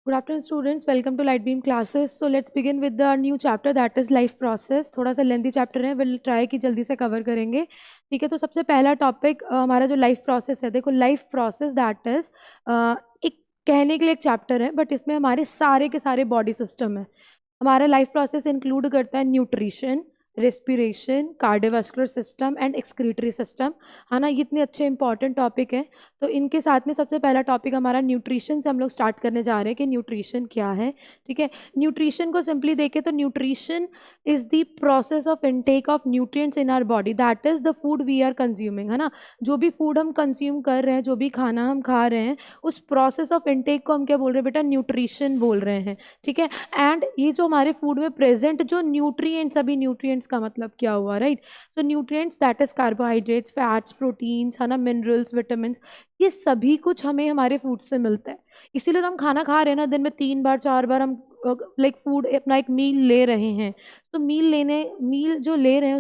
Good afternoon, students. Welcome to Light Beam classes. So let's begin with the new chapter that is life process. थोड़ा सा lengthy chapter है, will try कि जल्दी से cover करेंगे. ठीक है, तो सबसे पहला टॉपिक हमारा जो लाइफ प्रोसेस है, देखो लाइफ प्रोसेस दैट इज एक कहने के लिए एक चैप्टर है, बट इसमें हमारे सारे के सारे बॉडी सिस्टम है. हमारा लाइफ प्रोसेस इंक्लूड करता है nutrition, respiration, cardiovascular system and excretory system, है ना. ये इतने अच्छे इंपॉर्टेंट टॉपिक हैं. तो इनके साथ में सबसे पहला टॉपिक हमारा न्यूट्रिशन से हम लोग स्टार्ट करने जा रहे हैं कि न्यूट्रिशन क्या है. ठीक है, न्यूट्रिशन को सिंपली देखें तो nutrition is the process of intake of nutrients in our body, that is the food we are consuming, है ना. जो भी फूड हम कंज्यूम कर रहे हैं, जो भी खाना हम खा रहे हैं, उस प्रोसेस ऑफ इनटेक को हम क्या बोल रहे हैं बेटा, न्यूट्रिशन बोल रहे हैं. ठीक है, एंड ये जो हमारे फूड में प्रेजेंट जो न्यूट्रिएंट्स, अभी न्यूट्रिएंट्स का मतलब क्या हुआ, right. So nutrients that is carbohydrates, fats, proteins, है ना, मिनरल्स, विटामिन्स, ये सभी कुछ हमें हमारे फूड से मिलता है. इसीलिए तो हम खाना खा रहे हैं ना, दिन में 3 बार 4 बार हम लाइक फूड अपना एक मील ले रहे हैं. तो मील जो ले रहे हैं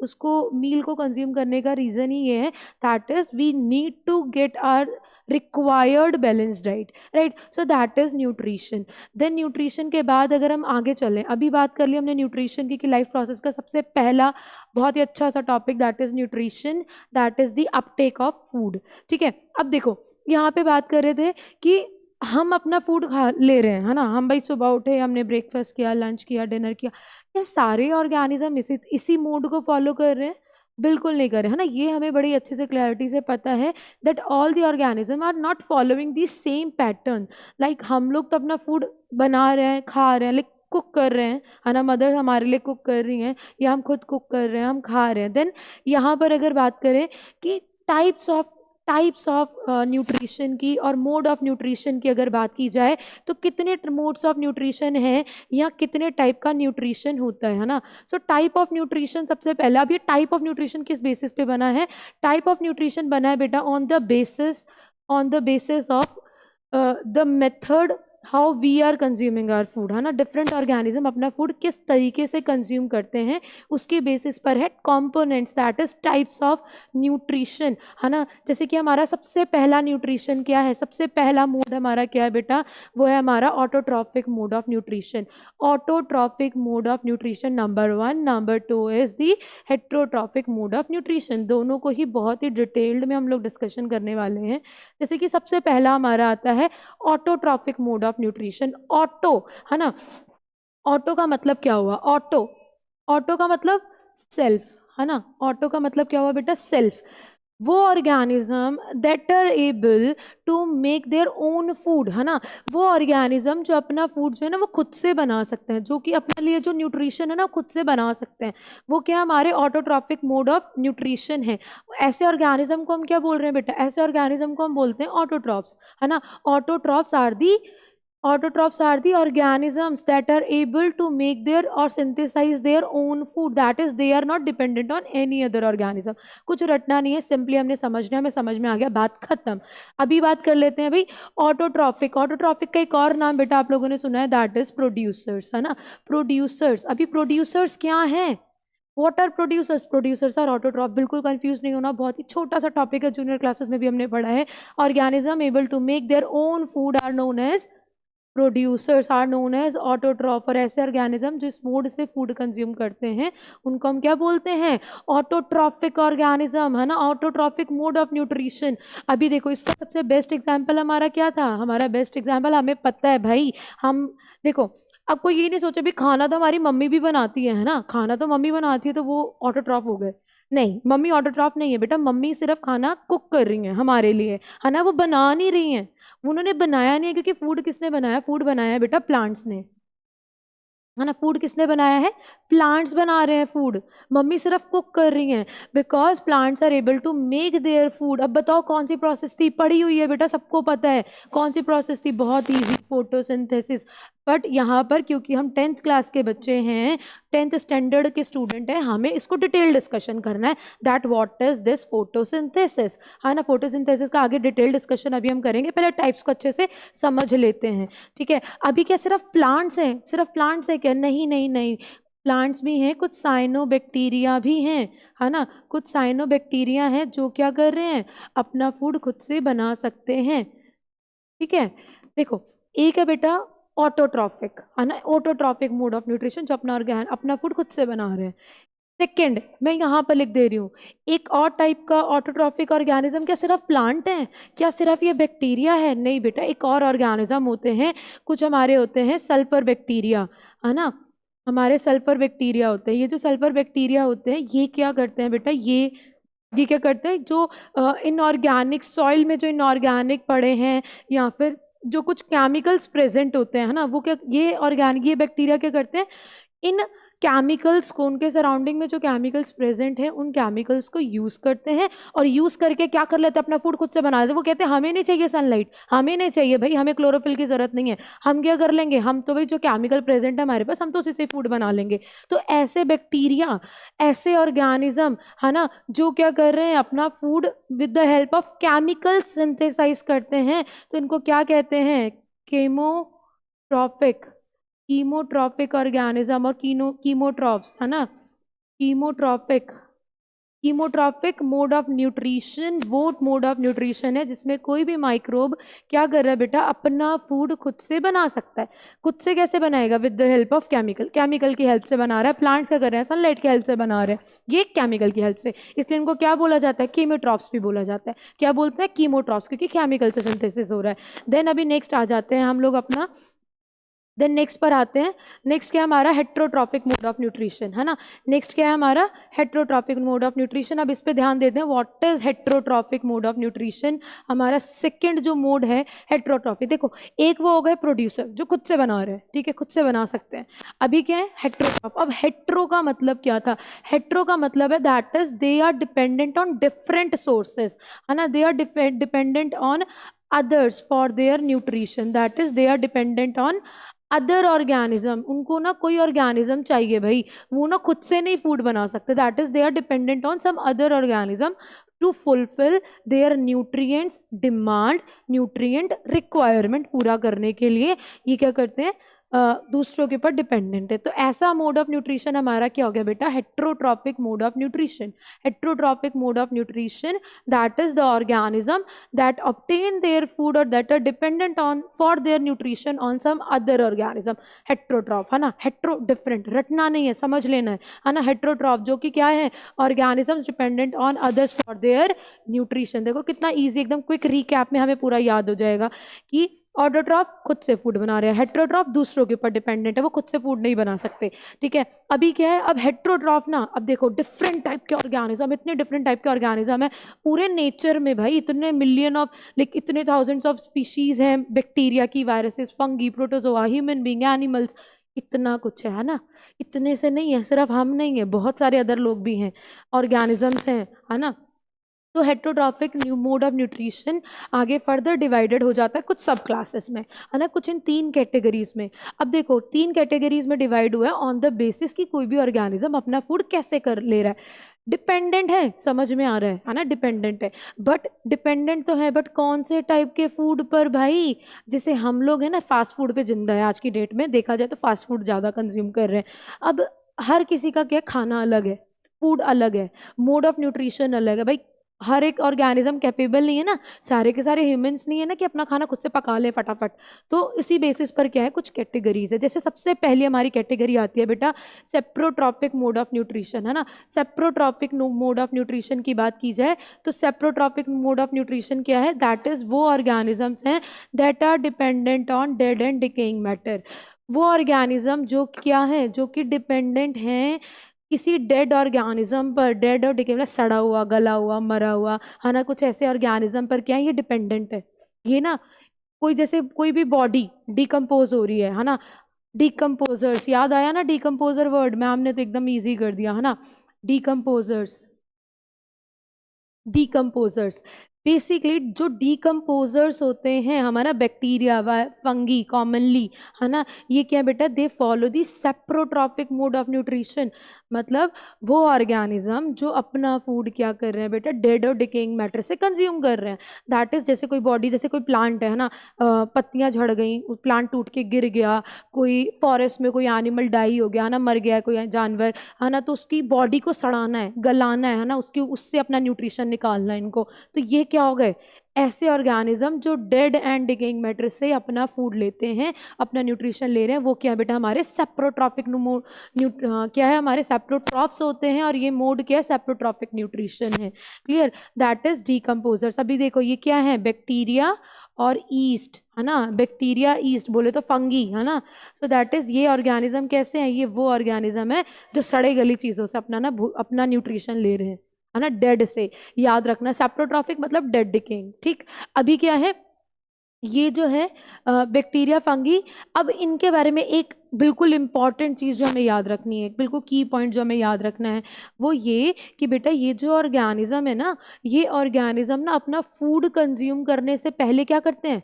उसको मील को कंज्यूम करने का रीज़न ही ये है, that is we need to get our required balance diet, right. So that is nutrition. Then nutrition के बाद अगर हम आगे चलें, अभी बात कर ली हमने न्यूट्रिशन की कि लाइफ प्रोसेस का सबसे पहला बहुत ही अच्छा सा topic that is nutrition, that is the uptake of food. ठीक है, अब देखो यहाँ पे बात कर रहे थे कि हम अपना फूड खा ले रहे हैं, है ना. हम भाई सुबह उठे, हमने ब्रेकफास्ट किया, लंच किया, डिनर किया, ये सारे ऑर्गेनिज्म इसी मोड को फॉलो कर रहे हैं? बिल्कुल नहीं कर रहे, है ना. ये हमें बड़ी अच्छे से क्लैरिटी से पता है that all the organism are not following the same pattern. Like हम लोग तो अपना फूड बना रहे हैं, खा रहे हैं, लाइक कुक कर रहे हैं, है ना. मदर हमारे लिए कुक कर रही हैं, या हम खुद कुक कर रहे हैं, हम खा रहे हैं. देन यहाँ पर अगर बात करें कि टाइप्स ऑफ न्यूट्रिशन की और मोड ऑफ न्यूट्रिशन की अगर बात की जाए, तो कितने मोड्स ऑफ न्यूट्रिशन है या कितने टाइप का न्यूट्रिशन होता है ना. सो टाइप ऑफ न्यूट्रिशन सबसे पहले, अब ये टाइप ऑफ न्यूट्रिशन किस बेसिस पे बना है? टाइप ऑफ न्यूट्रिशन बना है बेटा on the basis of the method how we are consuming our food, है ना. डिफरेंट ऑर्गेनिज्म अपना फूड किस तरीके से कंज्यूम करते हैं, उसके बेसिस पर है components, that is types of nutrition, है ना. जैसे कि हमारा सबसे पहला न्यूट्रिशन क्या है, सबसे पहला मोड हमारा क्या है बेटा, वो है हमारा autotrophic mode of nutrition. Autotrophic mode of nutrition number 1. Number 2 is the heterotrophic mode of nutrition. दोनों को ही बहुत ही डिटेल्ड में हम लोग डिस्कशन करने वाले हैं. जैसे कि सबसे पहला हमारा आता है autotrophic mode of nutrition. Auto, है ना. ऑटो का मतलब क्या हुआ? ऑटो का मतलब सेल्फ, है ना. ऑटो का मतलब क्या हुआ बेटा? सेल्फ. वो organism that are able to make their own food, है ना. वो ऑर्गेनिज्म जो अपना फूड जो है ना वो खुद से बना सकते हैं, जो कि अपने लिए जो न्यूट्रिशन है ना खुद से बना सकते हैं, वो क्या हमारे ऑटोट्रॉफिक मोड ऑफ न्यूट्रिशन है. ऐसे ऑर्गेनिज्म को हम क्या बोल रहे हैं बेटा? ऐसे ऑर्गेनिज्म को हम बोलते हैं ऑटोट्रॉफ्स, है ना. Autotrophs are the organisms that are able to make their or synthesize their own food. That is, they are not dependent on any other organism. कुछ रटना नहीं है, सिंपली हमने समझना है, हमें समझ में आ गया, बात खत्म. अभी बात कर लेते हैं भाई ऑटोट्रॉफिक. ऑटोट्रॉफिक का एक और नाम बेटा आप लोगों ने सुना है, दैट इज प्रोड्यूसर्स, है ना. प्रोड्यूसर्स. अभी प्रोड्यूसर्स क्या हैं? What are producers? Producers are autotroph. बिल्कुल कंफ्यूज नहीं होना, बहुत ही छोटा सा टॉपिक है, जूनियर क्लासेस में भी हमने पढ़ा है. Organism able to make their own food are known as producers, are known as autotroph. और ऐसे ऑर्गेनिज्म जो इस मोड से फूड कंज्यूम करते हैं उनको हम क्या बोलते हैं? ऑटोट्रॉफिक ऑर्गेनिज्म, है ना. Autotrophic mode of nutrition. अभी देखो इसका सबसे बेस्ट एग्जांपल हमारा क्या था? हमारा बेस्ट एग्जांपल हमें पता है भाई. हम देखो, अब कोई ये नहीं सोचे भी खाना तो हमारी मम्मी भी बनाती है ना. खाना तो मम्मी बनाती है तो वो ऑटोट्रॉफ हो गए. नहीं, मम्मी ऑटोट्रॉफ नहीं है बेटा. मम्मी सिर्फ खाना कुक कर रही हैं हमारे लिए, है ना. वो बना नहीं रही हैं, उन्होंने बनाया नहीं है, क्योंकि फूड किसने बनाया? फूड बनाया है बेटा प्लांट्स ने, है ना. फूड किसने बनाया है? प्लांट्स बना रहे हैं फूड. मम्मी सिर्फ कुक कर रही हैं, because plants are able to make their food. अब बताओ कौन सी प्रोसेस थी? पढ़ी हुई है बेटा, सबको पता है कौन सी प्रोसेस थी. बहुत ईजी, फोटोसिंथेसिस. बट यहाँ पर क्योंकि हम 10th क्लास के बच्चे हैं, 10th स्टैंडर्ड के स्टूडेंट हैं, हमें इसको डिटेल डिस्कशन करना है, that what is this photosynthesis, है ना. फोटोसिंथेसिस का आगे डिटेल डिस्कशन अभी हम करेंगे, पहले टाइप्स को अच्छे से समझ लेते हैं. ठीक है, अभी क्या सिर्फ प्लांट्स हैं? सिर्फ प्लांट्स है क्या? नहीं नहीं नहीं, प्लांट्स भी हैं, कुछ साइनोबैक्टीरिया भी हैं, है ना. कुछ साइनोबैक्टीरिया हैं जो क्या कर रहे हैं? अपना फूड खुद से बना सकते हैं. ठीक है, देखो एक है बेटा ऑटोट्रॉफिक, है ना, ऑटोट्रॉफिक मोड ऑफ न्यूट्रिशन, जो अपना फूड खुद से बना रहे हैं। सेकेंड मैं यहाँ पर लिख दे रही हूँ, एक और टाइप का ऑटोट्रॉफिक ऑर्गेनिज्म, क्या सिर्फ प्लांट हैं, क्या सिर्फ ये बैक्टीरिया है? नहीं बेटा, एक और ऑर्गेनिज्म होते हैं, कुछ हमारे होते हैं सल्फर बैक्टीरिया, है ना, हमारे सल्फर बैक्टीरिया होते हैं। ये जो सल्फर बैक्टीरिया होते हैं ये क्या करते हैं बेटा, ये क्या करते हैं, जो इनऑर्गेनिक सॉइल में जो इनऑर्गेनिक पड़े हैं या फिर जो कुछ केमिकल्स प्रेजेंट होते हैं, है ना, वो क्या, ये बैक्टीरिया क्या करते हैं, इन केमिकल्स को, उनके सराउंडिंग में जो केमिकल्स प्रेजेंट हैं उन केमिकल्स को यूज करते हैं, और यूज करके क्या कर लेते हैं, अपना फूड खुद से बना लेते हैं। वो कहते हैं हमें नहीं चाहिए सनलाइट, हमें नहीं चाहिए भाई, हमें क्लोरोफिल की जरूरत नहीं है, हम क्या कर लेंगे, हम तो भाई जो केमिकल प्रेजेंट है हमारे पास, हम तो उसी से फूड बना लेंगे। तो ऐसे बैक्टीरिया, ऐसे ऑर्गेनिज्म, है ना, जो क्या कर रहे हैं, अपना food with the help of chemical synthesize करते हैं, तो इनको क्या कहते हैं, कीमोट्रॉफिक ऑर्गेनिज्म और कीमोट्रॉफ्स, है ना, कीमोट्रॉफिक मोड ऑफ न्यूट्रिशन वो मोड ऑफ न्यूट्रिशन है जिसमें कोई भी माइक्रोब क्या कर रहा है बेटा, अपना फूड खुद से बना सकता है। खुद से कैसे बनाएगा, with the help of chemical की हेल्प से बना रहा है। प्लांट्स क्या कर रहे हैं, सनलाइट की हेल्प से बना रहे हैं, ये केमिकल की हेल्प से, इसलिए इनको क्या बोला जाता है, कीमोट्रॉफ्स भी बोला जाता है। क्या बोलते हैं, कीमोट्रॉफ्स, क्योंकि केमिकल से सिंथेसिस हो रहा है। देन अभी नेक्स्ट आ जाते हैं हम लोग अपना, देन नेक्स्ट पर आते हैं। नेक्स्ट क्या है हमारा, हेट्रोट्रॉफिक मोड ऑफ न्यूट्रिशन, है ना, नेक्स्ट क्या है हमारा, हेट्रोट्रॉफिक मोड ऑफ न्यूट्रिशन। अब इस पे ध्यान देते हैं, what is heterotrophic mode of nutrition. हमारा सेकंड जो मोड है हेट्रोट्रॉफिक, देखो एक वो हो गए प्रोड्यूसर जो खुद से बना रहे हैं, ठीक है, खुद से बना सकते हैं। अभी क्या है, हेट्रोट्रॉफ। अब हेट्रो का मतलब क्या था, हेट्रो का मतलब है that is they are dependent on different sources, है ना, they are dependent on others for their nutrition, that is they are dependent on other organism. उनको ना कोई ऑर्गेनिज्म चाहिए भाई, वो ना खुद से नहीं फूड बना सकते, that is they are dependent on some other organism to fulfil their nutrients demand, nutrient requirement पूरा करने के लिए ये क्या करते हैं, दूसरों के ऊपर डिपेंडेंट है। तो ऐसा मोड ऑफ न्यूट्रिशन हमारा क्या हो गया बेटा, heterotrophic mode of nutrition. Heterotrophic mode of nutrition that is the organism that obtain their food और that are dependent on for their nutrition on some other organism. Heterotroph, है ना, hetero different, रटना नहीं है, समझ लेना है ना। हेट्रोट्रॉफ जो कि क्या है, organisms dependent on others for their nutrition. देखो कितना ईजी, एकदम क्विक रिकैप में हमें पूरा याद हो जाएगा कि ऑटोट्रॉफ खुद से फूड बना रहे हैं, हेट्रोट्रॉफ दूसरों के ऊपर डिपेंडेंट है, वो खुद से फूड नहीं बना सकते, ठीक है। अभी क्या है, अब हेट्रोट्रॉफ ना, अब देखो डिफरेंट टाइप के ऑर्गेनिज्म, इतने डिफरेंट टाइप के ऑर्गेनिज्म है पूरे नेचर में भाई, इतने मिलियन ऑफ, लाइक इतने थाउजेंड्स ऑफ स्पीशीज हैं, बैक्टीरिया की, viruses, fungi, protozoa, human being, animals, इतना कुछ है ना। इतने से नहीं है, सिर्फ हम नहीं है, बहुत सारे अदर लोग भी हैं, ऑर्गेनिजम्स हैं, है ना। तो heterotrophic new mode of nutrition आगे फर्दर डिवाइडेड हो जाता है कुछ सब क्लासेस में, है ना, कुछ इन 3 कैटेगरीज में। अब देखो 3 कैटेगरीज में डिवाइड हुआ है ऑन द बेसिस कि कोई भी ऑर्गेनिज्म अपना फूड कैसे कर ले रहा है। डिपेंडेंट है, समझ में आ रहा है ना, डिपेंडेंट है, बट डिपेंडेंट तो है, बट कौन से टाइप के फूड पर भाई, जैसे हम लोग है ना फास्ट फूड पे जिंदा है आज की डेट में, देखा जाए तो फास्ट फूड ज़्यादा कंज्यूम कर रहे हैं। अब हर किसी का क्या, खाना अलग है, फूड अलग है, मोड ऑफ न्यूट्रिशन अलग है भाई। हर एक ऑर्गेनिज्म कैपेबल नहीं है ना, सारे के सारे ह्यूमंस नहीं है ना कि अपना खाना खुद से पका ले फटाफट। तो इसी बेसिस पर क्या है, कुछ कैटेगरीज है। जैसे सबसे पहली हमारी कैटेगरी आती है बेटा सेप्रोट्रॉफिक मोड ऑफ न्यूट्रिशन, है ना। सेप्रोट्रॉफिक मोड ऑफ न्यूट्रिशन की बात की जाए तो सेप्रोट्रॉफिक मोड ऑफ न्यूट्रिशन क्या है, दैट इज वो ऑर्गेनिजम्स हैं that are dependent on dead and decaying matter. वो ऑर्गेनिज्म जो क्या है, जो कि डिपेंडेंट हैं किसी डेड ऑर्गेनिज्म पर, डेड और डिके मतलब सड़ा हुआ, गला हुआ, मरा हुआ, है ना, कुछ ऐसे ऑर्गेनिज्म पर क्या है, ये डिपेंडेंट है। ये ना कोई जैसे कोई भी बॉडी डिकम्पोज हो रही है ना, डिकम्पोजर्स याद आया ना, डिकम्पोजर वर्ड में हमने तो एकदम इजी कर दिया, है ना। डिकम्पोजर्स, डिकम्पोजर्स बेसिकली जो डिकम्पोजर्स होते हैं हमारा बैक्टीरिया व फंगी कॉमनली, है ना, ये क्या बेटा, they follow the saprotrophic mode of nutrition. मतलब वो ऑर्गेनिज्म जो अपना फूड क्या कर रहे हैं बेटा, डेड और डिकेइंग मैटर से कंज्यूम कर रहे हैं। दैट इज जैसे कोई बॉडी, जैसे कोई प्लांट है ना, पत्तियां झड़ गई, प्लांट टूट के गिर गया, कोई फॉरेस्ट में कोई एनिमल डाई हो गया है ना, मर गया है कोई जानवर, है ना, तो उसकी बॉडी को सड़ाना है, गलाना है ना, उसकी उससे अपना न्यूट्रिशन निकालना है इनको। तो ये क्या हो गए, ऐसे ऑर्गेनिज्म जो डेड एंड डिकेइंग मैटर से अपना फूड लेते हैं, अपना न्यूट्रिशन ले रहे हैं, वो क्या है बेटा, हमारे सेप्रोट्रॉफिक क्या है, हमारे सेप्रोट्रॉफ्स होते हैं, और ये मोड क्या है, सेप्रोट्रॉफिक न्यूट्रिशन है। Clear, that is decomposers. अभी देखो ये क्या है, बैक्टीरिया और ईस्ट, है ना, बैक्टीरिया ईस्ट बोले तो फंगी, है ना। सो दैट इज, ये ऑर्गेनिज्म कैसे हैं, ये वो ऑर्गेनिज्म है जो सड़े गली चीजों से अपना न्यूट्रिशन ले रहे हैं, है ना, डेड से। याद रखना, सेप्रोट्रॉफिक मतलब डेड डिकेइंग। ठीक, अभी क्या है, ये जो है बैक्टीरिया फंगी। अब इनके बारे में एक बिल्कुल इंपॉर्टेंट चीज़ जो हमें याद रखनी है, बिल्कुल की पॉइंट जो हमें याद रखना है, वो ये कि बेटा ये जो ऑर्गेनिज्म है ना, ये ऑर्गेनिज्म ना अपना फूड कंज्यूम करने से पहले क्या करते हैं,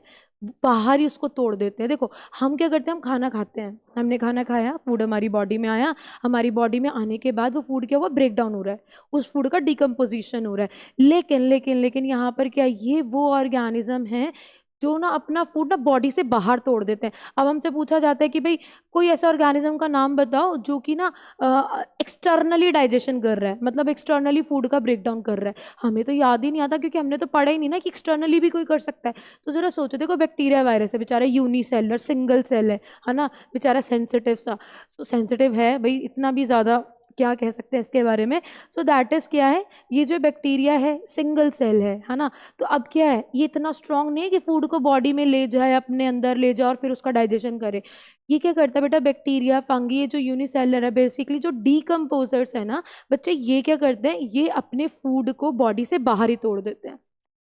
बाहर ही उसको तोड़ देते हैं। देखो हम क्या करते हैं, हम खाना खाते हैं, हमने खाना खाया, फूड हमारी बॉडी में आया, हमारी बॉडी में आने के बाद वो फूड क्या हुआ, ब्रेक डाउन हो रहा है, उस फूड का डिकम्पोजिशन हो रहा है। लेकिन लेकिन लेकिन यहाँ पर क्या, ये वो ऑर्गेनिज्म है जो ना अपना फूड ना बॉडी से बाहर तोड़ देते हैं। अब हमसे पूछा जाता है कि भाई कोई ऐसा ऑर्गेनिज्म का नाम बताओ जो कि ना एक्सटर्नली डाइजेशन कर रहा है, मतलब एक्सटर्नली फूड का ब्रेक डाउन कर रहा है। हमें तो याद ही नहीं आता, क्योंकि हमने तो पढ़ा ही नहीं ना कि एक्सटर्नली भी कोई कर सकता है। तो जरा सोचो, देखो बैक्टीरिया वायरस है, बेचारा यूनिसेलर सिंगल सेल है ना, बेचारा सेंसिटिव सा, तो सेंसिटिव है भाई, इतना भी ज़्यादा क्या कह सकते हैं इसके बारे में। सो दैट इज क्या है, ये जो बैक्टीरिया है सिंगल सेल है ना। तो अब क्या है, ये इतना स्ट्रांग नहीं है कि फूड को बॉडी में ले जाए, अपने अंदर ले जाए और फिर उसका डाइजेशन करे। ये क्या करता है बेटा, बैक्टीरिया फंगी, ये जो यूनिसेलर है, बेसिकली जो डीकम्पोजर्स है ना बच्चे, ये क्या करते हैं, ये अपने फूड को बॉडी से बाहर ही तोड़ देते हैं,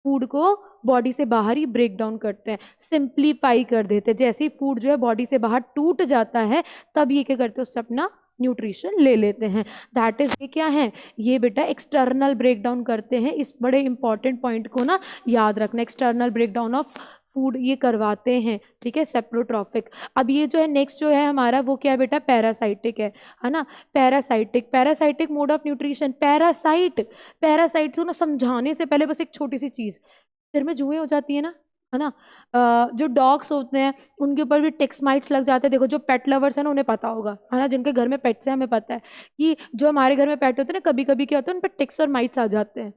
फूड को बॉडी से बाहर ही ब्रेक डाउन करते हैं, सिंप्लीफाई कर देते हैं। जैसे ही फूड जो है बॉडी से बाहर टूट जाता है, तब ये क्या करते हैं, उससे अपना न्यूट्रिशन ले लेते हैं। दैट इज, ये क्या है, ये बेटा एक्सटर्नल ब्रेक डाउन करते हैं। इस बड़े इंपॉर्टेंट पॉइंट को ना याद रखना, external break down of food ये करवाते हैं, ठीक है, सेप्रोट्रॉफिक। अब ये जो है नेक्स्ट जो है हमारा, वो क्या है बेटा, पैरासाइटिक है ना। Parasitic mode of nutrition. Parasite को ना समझाने से पहले बस एक छोटी सी चीज़, सिर में जुएं हो जाती है ना, जो डॉग्स होते हैं उनके ऊपर भी टिक्स माइट्स लग जाते हैं। देखो जो पेट लवर्स हैं ना, उन्हें पता होगा, है ना, जिनके घर में पेट्स हैं, हमें पता है कि जो हमारे घर में पेट होते हैं ना, कभी कभी क्या होता है, उन पर टिक्स और माइट्स आ जाते हैं।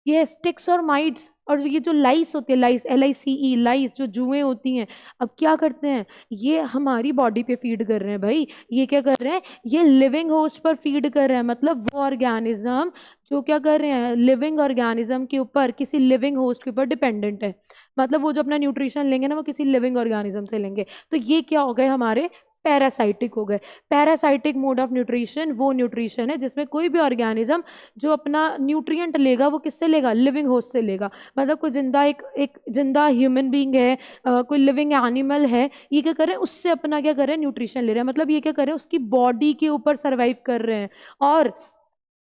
ये स्टिक्स और माइट्स, और ये जो लाइस होती है, लाइस LICE, लाइस जो जुएं होती हैं, अब क्या करते हैं, ये हमारी बॉडी पे फीड कर रहे हैं भाई। ये क्या कर रहे हैं, ये लिविंग होस्ट पर फीड कर रहे हैं, मतलब वो ऑर्गेनिज्म जो क्या कर रहे हैं, लिविंग ऑर्गेनिज्म के ऊपर, किसी लिविंग होस्ट के ऊपर डिपेंडेंट है। मतलब वो जो अपना न्यूट्रिशन लेंगे ना, वो किसी लिविंग ऑर्गेनिज्म से लेंगे। तो ये क्या हो गए, हमारे पैरासाइटिक हो गए। पैरासाइटिक मोड ऑफ न्यूट्रिशन वो न्यूट्रिशन है जिसमें कोई भी ऑर्गेनिज्म जो अपना न्यूट्रिएंट लेगा, वो किससे लेगा, लिविंग होस्ट से लेगा। मतलब कोई जिंदा एक जिंदा ह्यूमन बीइंग है, कोई लिविंग एनिमल है, ये क्या कर रहे हैं, उससे अपना क्या कर रहे हैं, न्यूट्रिशन ले रहे हैं। मतलब ये क्या कर रहे हैं, उसकी बॉडी के ऊपर सर्वाइव कर रहे हैं। और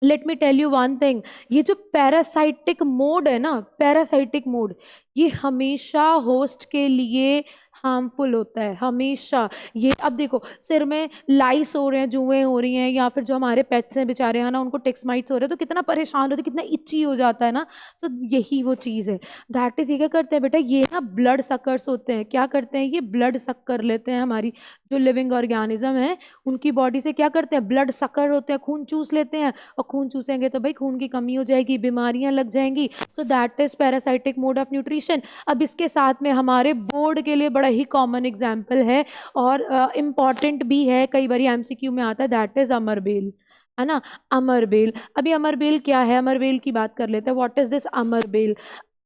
let me tell you one thing, ये जो पैरासाइटिक मोड है ना, पैरासाइटिक मोड, ये हमेशा होस्ट के लिए हार्मफुल होता है, हमेशा। ये अब देखो, सिर में लाइस हो रहे हैं, जुएं हो रही हैं, या फिर जो हमारे पेट्स हैं बेचारे हैं ना, उनको टिक्स माइट्स हो रहे हैं, तो कितना परेशान होते हैं, कितना इची हो जाता है ना। सो यही वो चीज़ है। दैट इज, ये क्या करते हैं बेटा, ये ना ब्लड सकर्स होते हैं। क्या करते हैं, ये ब्लड सक कर लेते हैं, हमारी जो लिविंग ऑर्गेनिज्म है उनकी बॉडी से क्या करते हैं, ब्लड सकर होते हैं, खून चूस लेते हैं। और खून चूसेंगे तो भाई खून की कमी हो जाएगी, बीमारियां लग जाएंगी। सो that is parasitic mode of nutrition. अब इसके साथ में हमारे बोर्ड के लिए बड़ा ही कॉमन एग्जाम्पल है और इम्पॉर्टेंट भी है, कई बार MCQ में आता है, दैट इज अमरबेल, है ना। अमरबेल, अभी अमरबेल क्या है, अमरबेल की बात कर लेते हैं। What is this amarbel.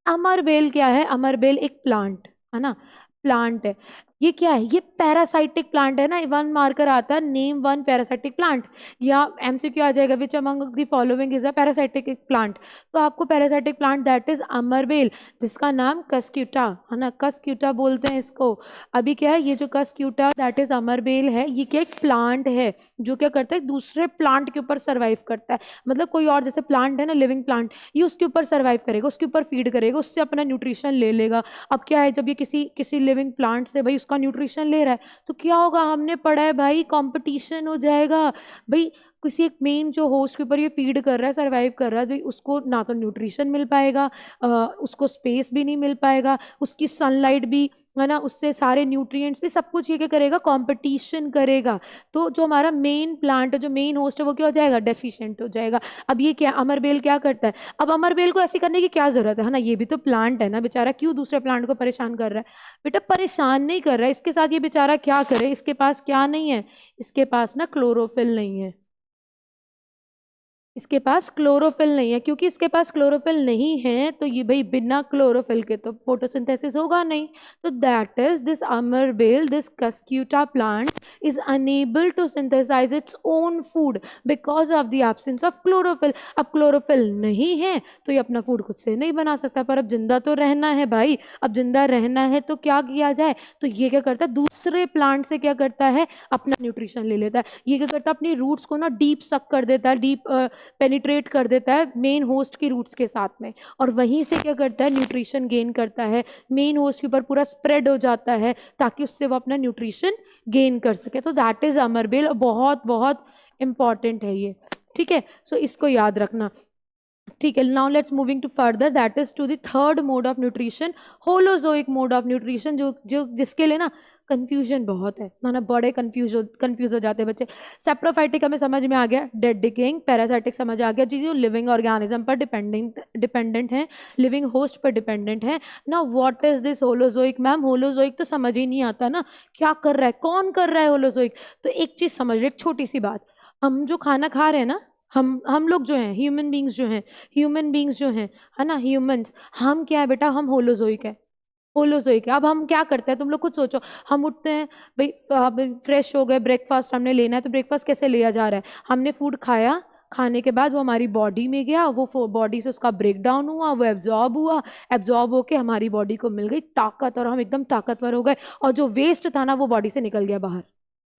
अमरबेल क्या है, अमरबेल एक प्लांट है ना, प्लांट है। ये क्या है, ये पैरासाइटिक प्लांट है ना। 1 मार्कर आता है, नेम 1 पैरासाइटिक प्लांट, या MCQ आ जाएगा, which among the following is a parasitic plant. तो आपको पैरासाइटिक प्लांट दैट इज अमरबेल, जिसका नाम कस्क्यूटा, है ना, कस्क्यूटा बोलते हैं इसको। अभी क्या है, ये जो कस्क्यूटा दैट इज अमरबेल है, ये क्या एक प्लांट है जो क्या करता है, दूसरे प्लांट के ऊपर सर्वाइव करता है। मतलब कोई और जैसे प्लांट है ना, लिविंग प्लांट, ये उसके ऊपर सर्वाइव करेगा, उसके ऊपर फीड करेगा, उससे अपना न्यूट्रिशन ले लेगा। अब क्या है, जब ये किसी लिविंग प्लांट से भाई उसका न्यूट्रिशन ले रहा है, तो क्या होगा, हमने पढ़ा है भाई, कंपटीशन हो जाएगा भाई। किसी एक मेन जो होस्ट के ऊपर ये फीड कर रहा है, सर्वाइव कर रहा है, तो उसको ना तो न्यूट्रिशन मिल पाएगा, उसको स्पेस भी नहीं मिल पाएगा, उसकी सनलाइट भी, है ना, उससे सारे न्यूट्रिएंट्स भी, सब कुछ ये क्या करेगा, कंपटीशन करेगा। तो जो हमारा मेन प्लांट है, जो मेन होस्ट है, वो क्या हो जाएगा, डेफिशिएंट हो जाएगा। अब ये क्या अमरबेल क्या करता है, अब अमरबेल को ऐसी करने की क्या जरूरत है ना, ये भी तो प्लांट है ना बेचारा, क्यों दूसरे प्लांट को परेशान कर रहा है? बेटा परेशान नहीं कर रहा है, इसके साथ ये बेचारा क्या करे, इसके पास क्या नहीं है, इसके पास ना क्लोरोफिल नहीं है, इसके पास क्लोरोफिल नहीं है। क्योंकि इसके पास क्लोरोफिल नहीं है तो ये भाई बिना क्लोरोफिल के तो फोटोसिंथेसिस होगा नहीं। तो that is this amarbel, this Cuscuta plant is unable to synthesize its own food because of the absence of chlorophyll. अब क्लोरोफिल नहीं है तो ये अपना फूड खुद से नहीं बना सकता, पर अब जिंदा तो रहना है भाई, अब जिंदा रहना है तो क्या किया जाए, तो ये क्या करता है, दूसरे प्लांट से क्या करता है, अपना न्यूट्रिशन ले लेता है। ये क्या करता है, अपनी रूट्स को ना डीप सक कर देता है, डीप पेनिट्रेट कर देता है मेन होस्ट की रूट्स के साथ में, और वहीं से क्या करता है, न्यूट्रिशन गेन करता है, मेन होस्ट के ऊपर पूरा स्प्रेड हो जाता है ताकि उससे वो अपना न्यूट्रिशन गेन कर सके। तो दैट इज अमरबेल, बहुत बहुत इंपॉर्टेंट है ये, ठीक है। सो इसको याद रखना, ठीक है। Now let's moving to further, that is to the third mode of nutrition, holozoic mode of nutrition, जो जिसके लिए ना कंफ्यूजन बहुत है ना, बड़े कंफ्यूज हो जाते हैं बच्चे। सेप्रोफाइटिक हमें समझ में आ गया, डेड डिकेइंग, पैरासाइटिक समझ आ गया, जी जो लिविंग ऑर्गेनिज्म पर डिपेंडेंट है, लिविंग होस्ट पर डिपेंडेंट है ना। What is this holozoic ma'am, holozoic तो समझ ही नहीं आता ना, क्या कर रहा है, कौन कर रहा है होलोजोइक। तो एक चीज समझ लो, एक छोटी सी बात, हम जो खाना खा रहे हैं ना, हम लोग जो हैं, ह्यूमन बींग्स जो हैं, है ना, ह्यूमंस, हम क्या है बेटा, हम होलोजोइक है, होलोजोइक है। अब हम क्या करते हैं, तुम लोग खुद सोचो, हम उठते हैं भाई, फ्रेश हो गए, ब्रेकफास्ट हमने लेना है, तो ब्रेकफास्ट कैसे लिया जा रहा है, हमने फूड खाया, खाने के बाद वो हमारी बॉडी में गया, वो बॉडी से उसका ब्रेक डाउन हुआ, वो एब्जॉर्ब होके हमारी बॉडी को मिल गई ताकत, और हम एकदम ताकतवर हो गए, और जो वेस्ट था ना वो बॉडी से निकल गया बाहर,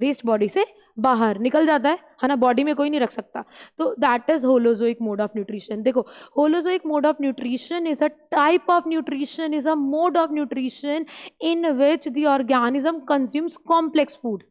वेस्ट बॉडी से बाहर निकल जाता है ना, बॉडी में कोई नहीं रख सकता। तो that is holozoic mode of nutrition. देखो, holozoic mode of nutrition is a type of nutrition, is a mode of nutrition in which the organism consumes complex food,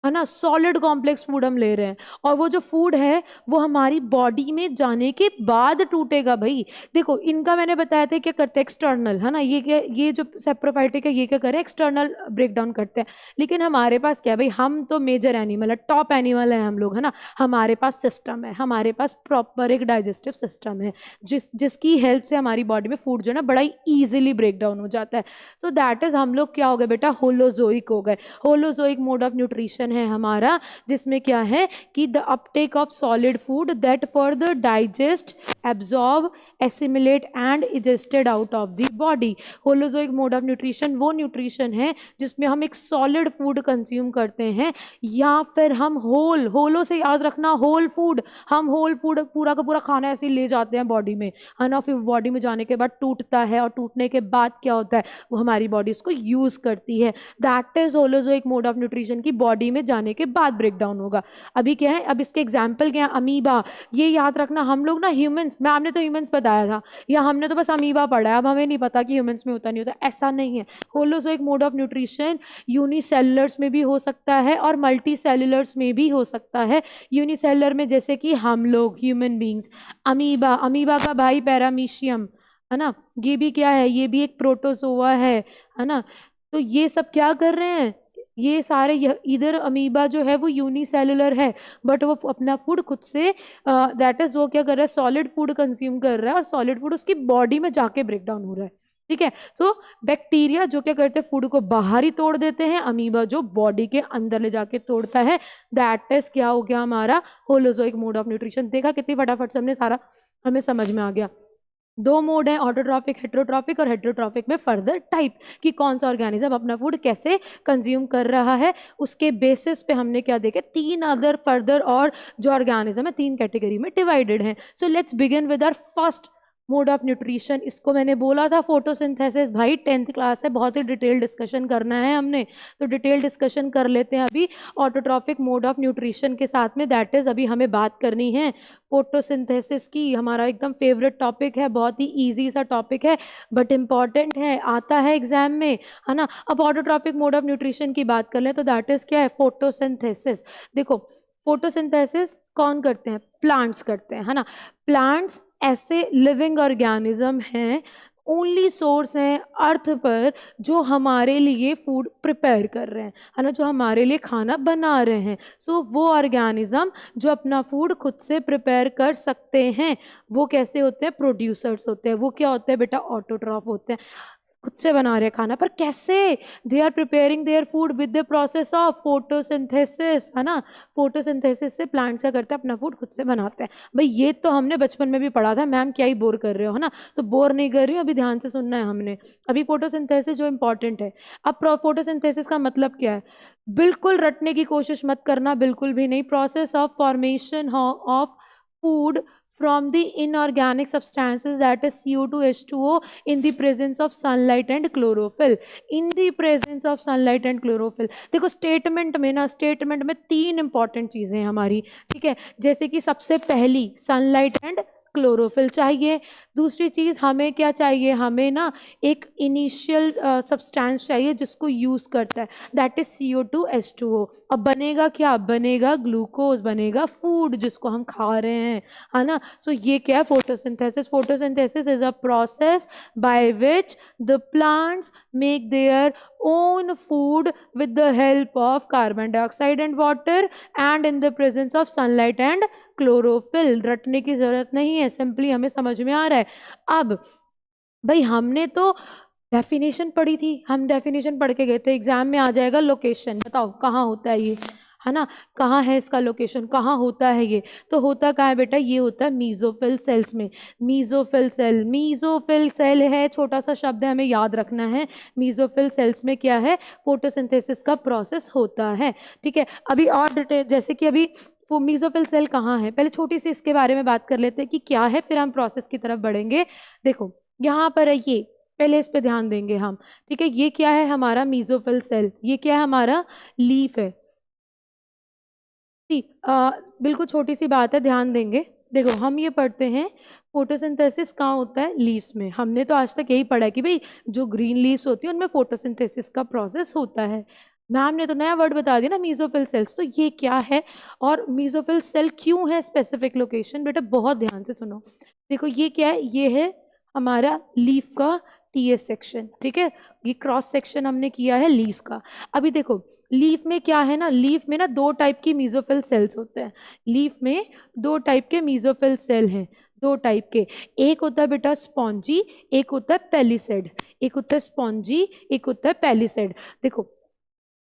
है ना, सॉलिड कॉम्प्लेक्स फूड हम ले रहे हैं, और वो जो फूड है वो हमारी बॉडी में जाने के बाद टूटेगा भाई। देखो इनका मैंने बताया था क्या करते हैं, एक्सटर्नल, है ना, ये जो सेप्रोफाइटिक है ये क्या करे, एक्सटर्नल ब्रेक डाउन करते हैं। लेकिन हमारे पास क्या है भाई, हम तो मेजर एनिमल है, टॉप एनिमल है हम लोग, है ना, हमारे पास सिस्टम है, हमारे पास प्रॉपर एक डाइजेस्टिव सिस्टम है, जिसकी हेल्प से हमारी बॉडी में फूड जो है ना बड़ा ही ईजिली ब्रेक डाउन हो जाता है। सो दैट इज, हम लोग क्या हो गए बेटा, होलोजोइक हो गए। होलोजोइक मोड ऑफ न्यूट्रिशन है हमारा, जिसमें क्या है कि the uptake of solid food that further digest, absorb, assimilate and egested out of the body. Holozoic mode of nutrition वो न्यूट्रिशन है जिसमें हम एक सॉलिड फूड कंज्यूम करते हैं, या फिर हम होलो से याद रखना, होल फूड, हम होल फूड पूरा का पूरा खाना ऐसे ले जाते हैं बॉडी में, है ना, फिर बॉडी में जाने के बाद टूटता है, और टूटने के बाद क्या होता है, वो हमारी बॉडी उसको यूज करती है। That is holozoic mode of nutrition की बॉडी में जाने के बाद ब्रेक डाउन होगा। अभी क्या है, अब इसके एग्जाम्पल क्या है, अमीबा, ये याद रखना, हम लोग ना ह्यूमंस, मैं आपने तो ह्यूमंस बताया था, या हमने तो बस अमीबा पढ़ा है, अब हमें नहीं पता कि ह्यूमंस में होता नहीं होता, ऐसा नहीं है। होलोजोइक मोड ऑफ न्यूट्रिशन यूनिसेलुलर्स में भी हो सकता है और मल्टी सेलुलर्स में भी हो सकता है। यूनिसेलुलर में जैसे कि हम लोग ह्यूमन बींग्स, अमीबा का भाई पैरामीशियम, है ना, ये भी क्या है, ये भी एक प्रोटोजोआ है ना। तो ये सब क्या कर रहे हैं, ये सारे इधर अमीबा जो है वो यूनिसेलुलर है, बट वो अपना फूड खुद से, दैट इज वो क्या कर रहा है, सॉलिड फूड कंज्यूम कर रहा है, और सॉलिड फूड उसकी बॉडी में जाके ब्रेक डाउन हो रहा है, ठीक है। सो बैक्टीरिया जो क्या करते हैं, फूड को बाहर ही तोड़ देते हैं, अमीबा जो बॉडी के अंदर ले जाके तोड़ता है। दैट इज क्या हो गया हमारा होलोजोइक मोड ऑफ न्यूट्रिशन। देखा कितनी फटाफट से हमने सारा, हमें समझ में आ गया। दो मोड है, ऑटोट्रॉफिक, हेटेरोट्रॉफिक, और हेटेरोट्रॉफिक में फर्दर टाइप कि कौन सा ऑर्गेनिज्म अपना फूड कैसे कंज्यूम कर रहा है, उसके बेसिस पे हमने क्या देखे, तीन अदर फर्दर और जो ऑर्गेनिज्म है तीन कैटेगरी में डिवाइडेड है। So let's begin with our first mode of nutrition. इसको मैंने बोला था फोटोसिंथेसिस, भाई 10th क्लास है, बहुत ही डिटेल डिस्कशन करना है हमने, तो डिटेल डिस्कशन कर लेते हैं अभी ऑटोट्रॉफिक मोड ऑफ न्यूट्रिशन के साथ में। दैट इज अभी हमें बात करनी है फोटोसिंथेसिस की, हमारा एकदम फेवरेट टॉपिक है, बहुत ही ईजी सा टॉपिक है बट इंपॉर्टेंट है, आता है एग्जाम में, है ना। अब ऑटोट्रॉफिक मोड ऑफ न्यूट्रिशन की बात कर लें तो दैट इज क्या है, फोटोसिंथेसिस। देखो फोटोसिंथेसिस कौन करते हैं? प्लांट्स करते हैं, है ना। प्लांट्स ऐसे लिविंग ऑर्गेनिज्म हैं, ओनली सोर्स हैं अर्थ पर जो हमारे लिए फूड प्रिपेयर कर रहे हैं, है ना, जो हमारे लिए खाना बना रहे हैं। सो वो ऑर्गेनिज्म जो अपना फूड खुद से प्रिपेयर कर सकते हैं, वो कैसे होते हैं? प्रोड्यूसर्स होते हैं। वो क्या होते हैं बेटा? ऑटोट्रॉफ होते हैं, खुद से बना रहे हैं खाना। पर कैसे? They are preparing their food with the process of photosynthesis, है ना। फोटोसिंथेसिस से प्लांट्स क्या करते हैं? अपना फूड खुद से बनाते हैं। भाई ये तो हमने बचपन में भी पढ़ा था, मैम क्या ही बोर कर रहे हो, है ना। तो बोर नहीं कर रही हूँ, अभी ध्यान से सुनना है हमने। अभी फोटोसिंथेसिस जो इंपॉर्टेंट है। अब फोटोसिंथेसिस का मतलब क्या है? बिल्कुल रटने की कोशिश मत करना, बिल्कुल भी नहीं। Process of formation of food from the inorganic substances, that is CO2 H2O, in the presence of sunlight and chlorophyll. In the presence of sunlight and chlorophyll। देखो स्टेटमेंट में ना, स्टेटमेंट में 3 इंपॉर्टेंट चीजें हैं हमारी, ठीक है। जैसे कि सबसे पहली सनलाइट एंड क्लोरोफिल चाहिए। दूसरी चीज़ हमें क्या चाहिए? हमें ना एक इनिशियल सब्सटेंस चाहिए जिसको यूज़ करता है, दैट इज CO2H2O। अब बनेगा क्या? बनेगा ग्लूकोज, बनेगा फूड जिसको हम खा रहे हैं, है ना। सो ये क्या है? Photosynthesis. Photosynthesis is a process by which the plants make their own food with the help of carbon dioxide and water and in the presence of sunlight and chlorophyll. रटने की जरूरत नहीं है, सिंपली हमें समझ में आ रहा है। अब भाई हमने तो डेफिनेशन पढ़ी थी, हम डेफिनेशन पढ़ के गए थे, एग्जाम में आ जाएगा लोकेशन, बताओ कहाँ होता है ये, है ना। कहाँ है इसका लोकेशन, कहाँ होता है ये? तो होता कहाँ है बेटा? ये होता है मीजोफिल सेल्स में। मीजोफिल सेल, मीजोफिल सेल है, छोटा सा शब्द है, हमें याद रखना है। मीजोफिल सेल्स में क्या है? फोटोसिंथेसिस का प्रोसेस होता है, ठीक है। अभी और डिटेल, जैसे कि अभी वो मीजोफिल सेल कहाँ है, पहले छोटी सी इसके बारे में बात कर लेते हैं कि क्या है, फिर हम प्रोसेस की तरफ बढ़ेंगे। देखो यहाँ पर है ये, पहले इस पे ध्यान देंगे हम, ठीक है। ये क्या है? हमारा मीजोफिल सेल। ये क्या है? हमारा लीफ है। बिल्कुल छोटी सी बात है, ध्यान देंगे। देखो हम ये पढ़ते हैं फोटोसिंथेसिस कहाँ होता है? लीव्स में। हमने तो आज तक यही पढ़ा है कि भाई जो ग्रीन लीव्स होती है उनमें फोटोसिंथेसिस का प्रोसेस होता है। मैम ने तो नया वर्ड बता दिया ना, मीजोफिल सेल्स। तो ये क्या है और मीजोफिल सेल क्यों है स्पेसिफिक लोकेशन? बेटा बहुत ध्यान से सुनो। देखो ये क्या है? ये है हमारा लीफ का TS सेक्शन, ठीक है। ये क्रॉस सेक्शन हमने किया है लीफ का। अभी देखो लीफ में क्या है ना, लीफ में ना 2 टाइप की मीजोफिल सेल्स होते हैं। लीफ में 2 टाइप के मीजोफिल सेल हैं, 2 टाइप के। एक होता है बेटा स्पॉन्जी, एक होता है पेलिसेड। एक होता है स्पॉन्जी, एक होता है पेलिसेड। देखो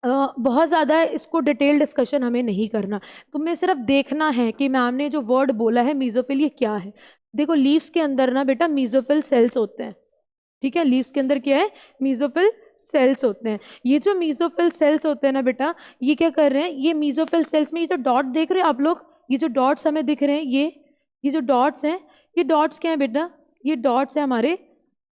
बहुत ज़्यादा इसको डिटेल डिस्कशन हमें नहीं करना, तुम्हें सिर्फ देखना है कि मैम ने जो वर्ड बोला है मीजोफिल, ये क्या है। देखो लीव्स के अंदर ना बेटा मीजोफिल सेल्स होते हैं, ठीक है। लीव्स के अंदर क्या है? मीजोफिल सेल्स होते हैं। ये जो मीजोफिल सेल्स होते हैं ना बेटा, ये क्या कर रहे हैं? ये मीजोफिल सेल्स में ये जो डॉट देख रहे हो आप लोग, ये जो डॉट्स हमें दिख रहे हैं, ये जो डॉट्स हैं, ये डॉट्स क्या है बेटा? ये डॉट्स है हमारे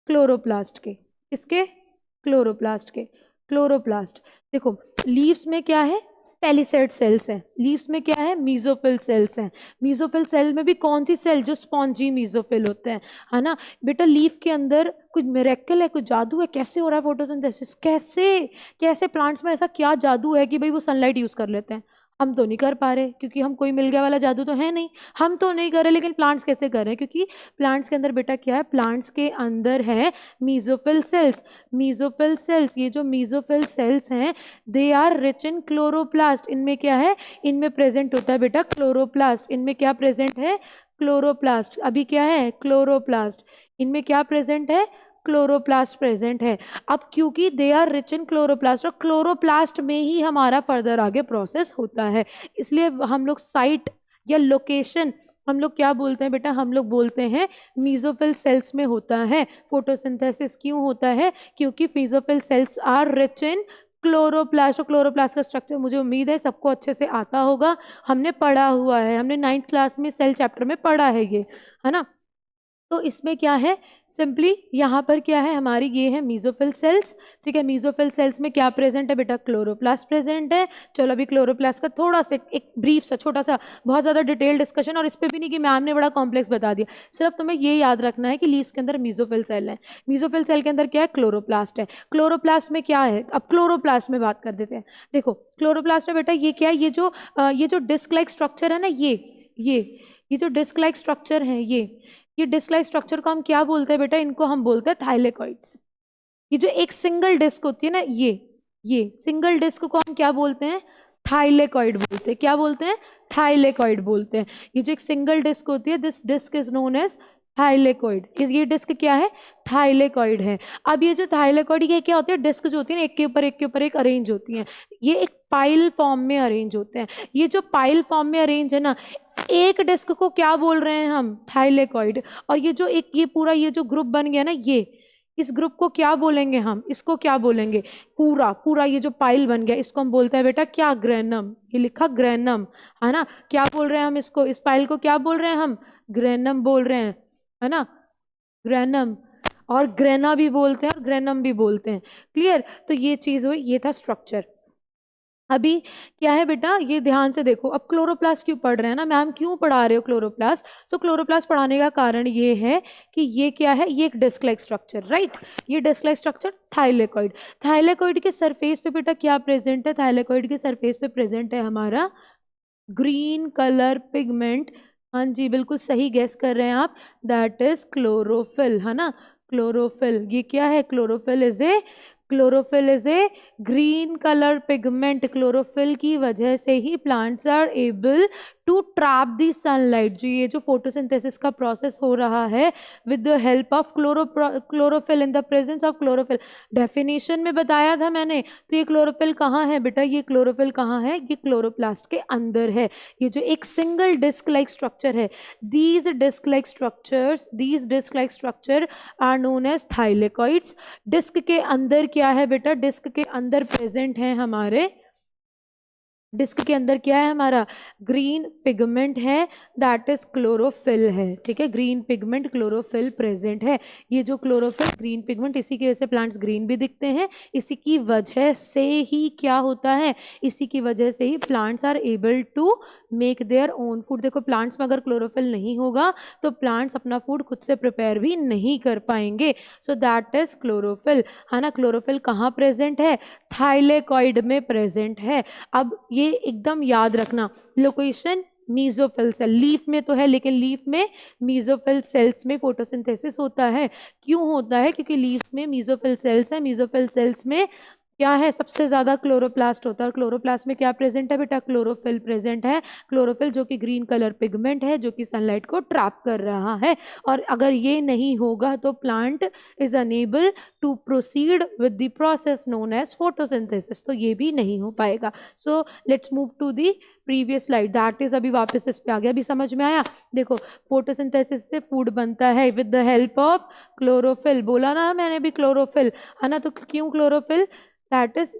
क्लोरोप्लास्ट के। इसके क्लोरोप्लास्ट के, क्लोरोप्लास्ट। देखो लीव्स में क्या है? पेलिसेड सेल्स हैं। लीव्स में क्या है? मीजोफिल सेल्स हैं। मीजोफिल सेल में भी कौन सी सेल? जो स्पॉन्जी मीजोफिल होते हैं, है ना। बेटा लीफ के अंदर कुछ मिरेकल है, कुछ जादू है। कैसे हो रहा है फोटोसिंथेसिस? कैसे कैसे प्लांट्स में ऐसा क्या जादू है कि भाई वो सनलाइट यूज कर लेते हैं? हम तो नहीं कर पा रहे, क्योंकि हम कोई मिल गया वाला जादू तो है नहीं, हम तो नहीं कर रहे। लेकिन प्लांट्स कैसे कर रहे हैं? क्योंकि प्लांट्स के अंदर बेटा क्या है? प्लांट्स के अंदर है मीजोफिल सेल्स। मीजोफिल सेल्स, ये जो मीजोफिल सेल्स हैं, they are rich in chloroplast. इनमें क्या है? इनमें प्रेजेंट होता है बेटा क्लोरोप्लास्ट। इनमें क्या प्रेजेंट है? क्लोरोप्लास्ट। अभी क्या है? क्लोरोप्लास्ट। इनमें क्या प्रेजेंट है? क्लोरोप्लास्ट प्रेजेंट है। अब क्योंकि they are rich in chloroplast, और क्लोरोप्लास्ट में ही हमारा फर्दर आगे प्रोसेस होता है, इसलिए हम लोग साइट या लोकेशन हम लोग क्या बोलते हैं बेटा? हम लोग बोलते हैं मीजोफिल सेल्स में होता है फोटोसिंथेसिस। क्यों होता है? क्योंकि mesophyll cells are rich in chloroplast. और क्लोरोप्लास्ट का स्ट्रक्चर मुझे उम्मीद है सबको अच्छे से आता होगा, हमने पढ़ा हुआ है, हमने 9th क्लास में सेल चैप्टर में पढ़ा है ये, है ना। तो इसमें क्या है, सिंपली यहाँ पर क्या है हमारी, ये है मीजोफिल सेल्स, ठीक है। मीजोफिल सेल्स में क्या प्रेजेंट है बेटा, क्लोरोप्लास्ट प्रेजेंट है। चलो अभी क्लोरोप्लास्ट का थोड़ा सा एक ब्रीफ सा छोटा सा, बहुत ज़्यादा डिटेल डिस्कशन और इस पर भी नहीं कि मैम ने बड़ा कॉम्प्लेक्स बता दिया, सिर्फ तुम्हें ये याद रखना है कि लीव्स के अंदर मीजोफिल सेल है, मीजोफिल सेल के अंदर क्या है, क्लोरोप्लास्ट है। क्लोरोप्लास्ट में क्या है, अब क्लोरोप्लास्ट में बात कर देते हैं। देखो क्लोरोप्लास्ट में बेटा ये क्या है, ये जो डिस्क लाइक स्ट्रक्चर है ना, ये जो डिस्क लाइक स्ट्रक्चर है, ये डिस्क लाइक स्ट्रक्चर को हम क्या बोलते हैं बेटा, इनको हम बोलते हैं थाइलेकॉइड्स। ये जो एक सिंगल डिस्क होती है ना, ये सिंगल डिस्क को हम क्या बोलते हैं, थाइलेकॉइड बोलते हैं। क्या बोलते हैं, थाइलेकॉइड बोलते हैं। ये जो एक सिंगल डिस्क होती है, this disc is known as thylakoid. ये डिस्क क्या है, थाइलेकॉइड है। अब ये जो थाइलेकॉइड ये क्या होती है, डिस्क जो होती है ना, एक के ऊपर एक अरेंज होती हैं, ये एक पाइल फॉर्म में अरेंज होते हैं। ये जो पाइल फॉर्म में अरेंज है ना, एक डिस्क को क्या बोल रहे हैं हम, थाइलेकॉइड। और ये जो एक ये पूरा ये जो ग्रुप बन गया ना, इस ग्रुप को क्या बोलेंगे हम, इसको क्या बोलेंगे, पूरा ये जो पाइल बन गया इसको हम बोलते हैं बेटा क्या, ग्रेनम। ये लिखा ग्रेनम है ना, क्या बोल रहे हैं हम इसको, इस पाइल को क्या बोल रहे हैं हम, ग्रेनम बोल रहे हैं, है ना, ग्रेनम। और ग्रेना भी बोलते हैं और ग्रेनम भी बोलते हैं। क्लियर, तो ये चीज हुई, ये था स्ट्रक्चर। अभी क्या है बेटा, ये ध्यान से देखो, अब क्लोरोप्लास्ट क्यों पढ़ रहे हैं ना मैम, क्यों पढ़ा रहे हो क्लोरोप्लास्ट, तो क्लोरोप्लास्ट पढ़ाने का कारण ये है कि ये क्या है, ये एक डिस्क लाइक स्ट्रक्चर, राइट, ये disc like structure thylakoid. Thylakoid के सरफेस पे बेटा क्या प्रेजेंट है, थाइलेकॉइड के सरफेस पे प्रेजेंट है हमारा ग्रीन कलर पिगमेंट। हाँ जी बिल्कुल सही गेस कर रहे हैं आप, दैट इज क्लोरोफिल, है ना, क्लोरोफिल। ये क्या है, chlorophyll is a green colour pigment. Chlorophyll की वजह से ही plants are able to trap the sunlight. जो ये जो फोटोसिंथेसिस का प्रोसेस हो रहा है with the help of chlorophyll, in the presence of chlorophyll. Definition में बताया था मैंने, तो ये क्लोरोफिल कहाँ है बेटा, ये क्लोरोफिल कहाँ है, ये क्लोरोप्लास्ट के अंदर है। ये जो एक सिंगल डिस्क लाइक स्ट्रक्चर है, these disc like structure are known as thylakoids. Disc के अंदर क्या है बेटा, डिस्क के अंदर प्रेजेंट है हमारे, डिस्क के अंदर क्या है हमारा, ग्रीन पिगमेंट है, दैट इज क्लोरोफिल है, ठीक है, ग्रीन पिगमेंट क्लोरोफिल प्रेजेंट है। ये जो क्लोरोफिल ग्रीन पिगमेंट, इसी की वजह से प्लांट्स ग्रीन भी दिखते हैं, इसी की वजह से ही क्या होता है, इसी की वजह से ही plants are able to make their own food. देखो प्लांट्स में अगर क्लोरोफिल नहीं होगा तो प्लांट्स अपना फूड खुद से प्रिपेयर भी नहीं कर पाएंगे। सो दैट इज क्लोरोफिल, है ना। क्लोरोफिल कहाँ प्रेजेंट है, थाइलेकॉइड में प्रेजेंट है। अब ये एकदम याद रखना, लोकेशन मीजोफिल सेल, लीफ में तो है लेकिन लीफ में मीजोफिल सेल्स में फोटोसिंथेसिस होता है। क्यों होता है, क्योंकि लीफ में मीजोफिल सेल्स है, मीजोफिल सेल्स में क्या है, सबसे ज्यादा क्लोरोप्लास्ट होता है। और क्लोरोप्लास्ट में क्या प्रेजेंट है बेटा, क्लोरोफिल प्रेजेंट है। क्लोरोफिल जो कि ग्रीन कलर पिगमेंट है, जो कि सनलाइट को ट्रैप कर रहा है। और अगर ये नहीं होगा तो plant is unable to proceed with the process known as photosynthesis, तो ये भी नहीं हो पाएगा। So let's move to the previous slide, that is, अभी वापस इस पे आ गया, अभी समझ में आया। देखो फोटोसिंथेसिस से फूड बनता है with the help of chlorophyll, बोला ना मैंने भी क्लोरोफिल, है ना। तो क्यों क्लोरोफिल, दैट इज,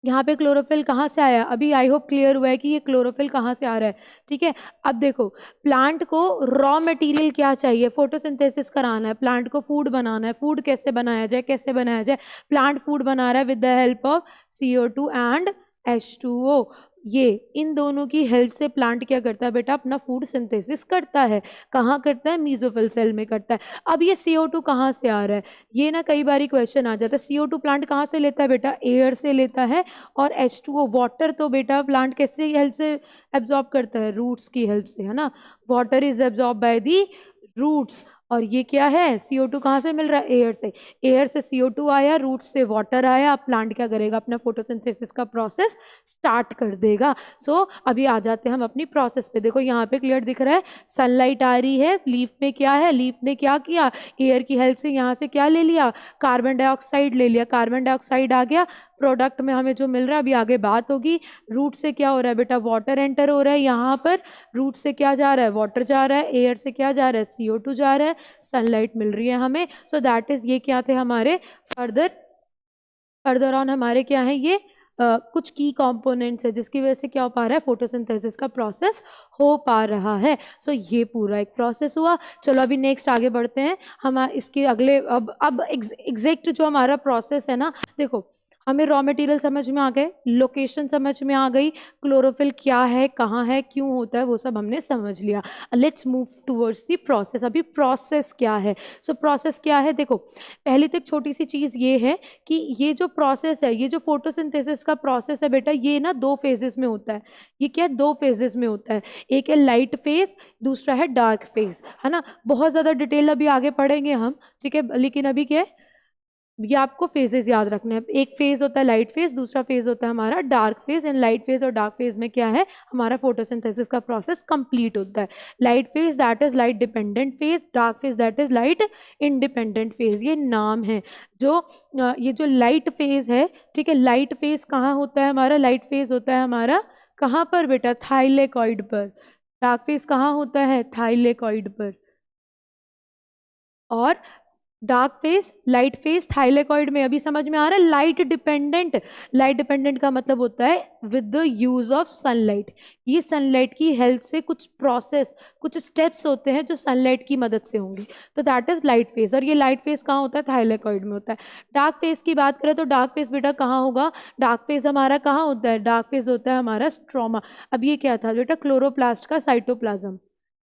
यहाँ पे क्लोरोफिल कहाँ से आया, अभी आई होप क्लियर हुआ है कि ये क्लोरोफिल कहाँ से आ रहा है, ठीक है। अब देखो प्लांट को रॉ मटेरियल क्या चाहिए, फोटोसिंथेसिस कराना है, प्लांट को फूड बनाना है। फूड कैसे बनाया जाए, प्लांट फूड बना रहा है with the help of CO2 and H2O। ये इन दोनों की हेल्प से प्लांट क्या करता है बेटा, अपना फूड सिंथेसिस करता है। कहाँ करता है, मीजोफिल सेल में करता है। अब ये CO2 कहाँ से आ रहा है, ये ना कई बार क्वेश्चन आ जाता है। CO2 प्लांट कहाँ से लेता है बेटा, एयर से लेता है। और H2O वाटर तो बेटा प्लांट कैसे हेल्प से एब्जॉर्ब करता है, रूट्स की हेल्प से, है ना। Water is absorb by the roots. और ये क्या है, CO2 कहाँ से मिल रहा है, एयर से। एयर से CO2 आया, रूट से वाटर आया, अब प्लांट क्या करेगा, अपना फोटोसिंथेसिस का प्रोसेस स्टार्ट कर देगा। सो अभी आ जाते हैं हम अपनी प्रोसेस पे। देखो यहाँ पे क्लियर दिख रहा है, सनलाइट आ रही है, लीफ में क्या है, लीफ ने क्या किया, एयर की हेल्प से यहाँ से क्या ले लिया, कार्बन डाइऑक्साइड ले लिया। कार्बन डाइऑक्साइड आ गया, प्रोडक्ट में हमें जो मिल रहा है, अभी आगे बात होगी। रूट से क्या हो रहा है बेटा, वाटर एंटर हो रहा है यहाँ पर, रूट से क्या जा रहा है, वाटर जा रहा है, एयर से क्या जा रहा है, CO2 जा रहा है, सनलाइट मिल रही है हमें। सो दैट इज, ये क्या थे हमारे फर्दर ऑन हमारे क्या है, ये कुछ की कंपोनेंट्स है जिसकी वजह से क्या हो पा रहा है, फोटोसिंथेसिस का प्रोसेस हो पा रहा है। सो ये पूरा एक प्रोसेस हुआ। चलो अभी नेक्स्ट आगे बढ़ते हैं। हम इसके अगले अब एग्जैक्ट जो हमारा प्रोसेस है ना, देखो हमें रॉ मटेरियल समझ में आ गए, लोकेशन समझ में आ गई, क्लोरोफिल क्या है, कहाँ है, क्यों होता है, वो सब हमने समझ लिया। Let's move towards the process. अभी प्रोसेस क्या है? सो प्रोसेस क्या है, देखो पहली तो एक छोटी सी चीज़ ये है कि ये जो प्रोसेस है, ये जो फोटोसिंथेसिस का प्रोसेस है बेटा, ये ना 2 फेजेस में होता है। ये क्या है, 2 फेजेस में होता है। एक है लाइट फेज, दूसरा है डार्क फेज, है ना। बहुत ज़्यादा डिटेल अभी आगे पढ़ेंगे हम, ठीक है, लेकिन अभी क्या है, ये आपको फेजेस याद रखने हैं। एक फेज होता है लाइट फेज, दूसरा फेज होता है हमारा dark phase. In light phase और डार्क फेज में क्या है, हमारा फोटोसिंथेसिस का प्रोसेस कंप्लीट होता है। Light phase that is light dependent phase, dark phase that is light independent phase. ये नाम है जो ये जो लाइट फेज है, ठीक है, लाइट फेज कहाँ होता है हमारा, लाइट फेज होता है हमारा कहाँ पर बेटा, थाइलेकॉइड पर। डार्क फेज कहाँ होता है, थाइलेकॉइड पर। और dark face, light face, thylakoid में। अभी समझ में आ रहा है? लाइट डिपेंडेंट, लाइट डिपेंडेंट का मतलब होता है with the use of sunlight. ये सनलाइट की हेल्प से कुछ प्रोसेस, कुछ स्टेप्स होते हैं जो सनलाइट की मदद से होंगे, तो दैट इज लाइट फेस। और ये लाइट फेस कहाँ होता है, थाइलेकॉइड में होता है। डार्क फेस की बात करें तो डार्क फेस बेटा कहाँ होगा, डार्क फेस हमारा कहाँ होता है, डार्क फेस होता है हमारा स्ट्रोमा। अब ये क्या था बेटा, क्लोरोप्लास्ट का साइटोप्लाज्म।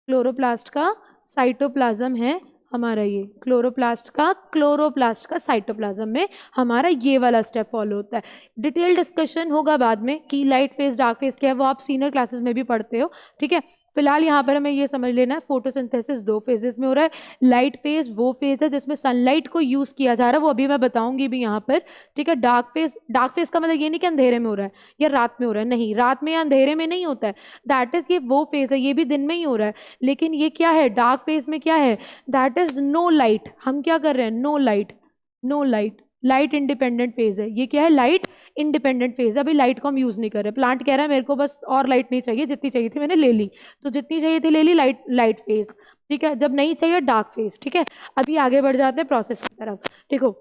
क्लोरोप्लास्ट का साइटोप्लाज्म है हमारा, ये क्लोरोप्लास्ट का साइटोप्लाज्म में हमारा ये वाला स्टेप फॉलो होता है। डिटेल डिस्कशन होगा बाद में कि लाइट फेज डार्क फेज क्या है, वो आप सीनियर क्लासेस में भी पढ़ते हो, ठीक है। फिलहाल यहाँ पर हमें ये समझ लेना है, फोटोसिंथेसिस 2 फेजेस में हो रहा है। लाइट फेज वो फेज है जिसमें सनलाइट को यूज किया जा रहा है, वो अभी मैं बताऊंगी भी यहाँ पर, ठीक है। डार्क फेज का मतलब ये नहीं कि अंधेरे में हो रहा है या रात में हो रहा है, नहीं, रात में या अंधेरे में नहीं होता है। दैट इज, ये वो फेज है, ये भी दिन में ही हो रहा है। लेकिन ये क्या है, डार्क फेज में क्या है, दैट इज नो लाइट। हम क्या कर रहे हैं, no light, no light, light independent phase है। ये क्या है, लाइट इंडिपेंडेंट फेज है। अभी लाइट को हम यूज नहीं कर रहे। प्लांट कह रहा है मेरे को बस और लाइट नहीं चाहिए, जितनी चाहिए थी मैंने ले ली, तो जितनी चाहिए थी ले ली, लाइट फेज, ठीक है। जब नहीं चाहिए डार्क फेज, ठीक है। अभी आगे बढ़ जाते हैं प्रोसेस की तरफ। देखो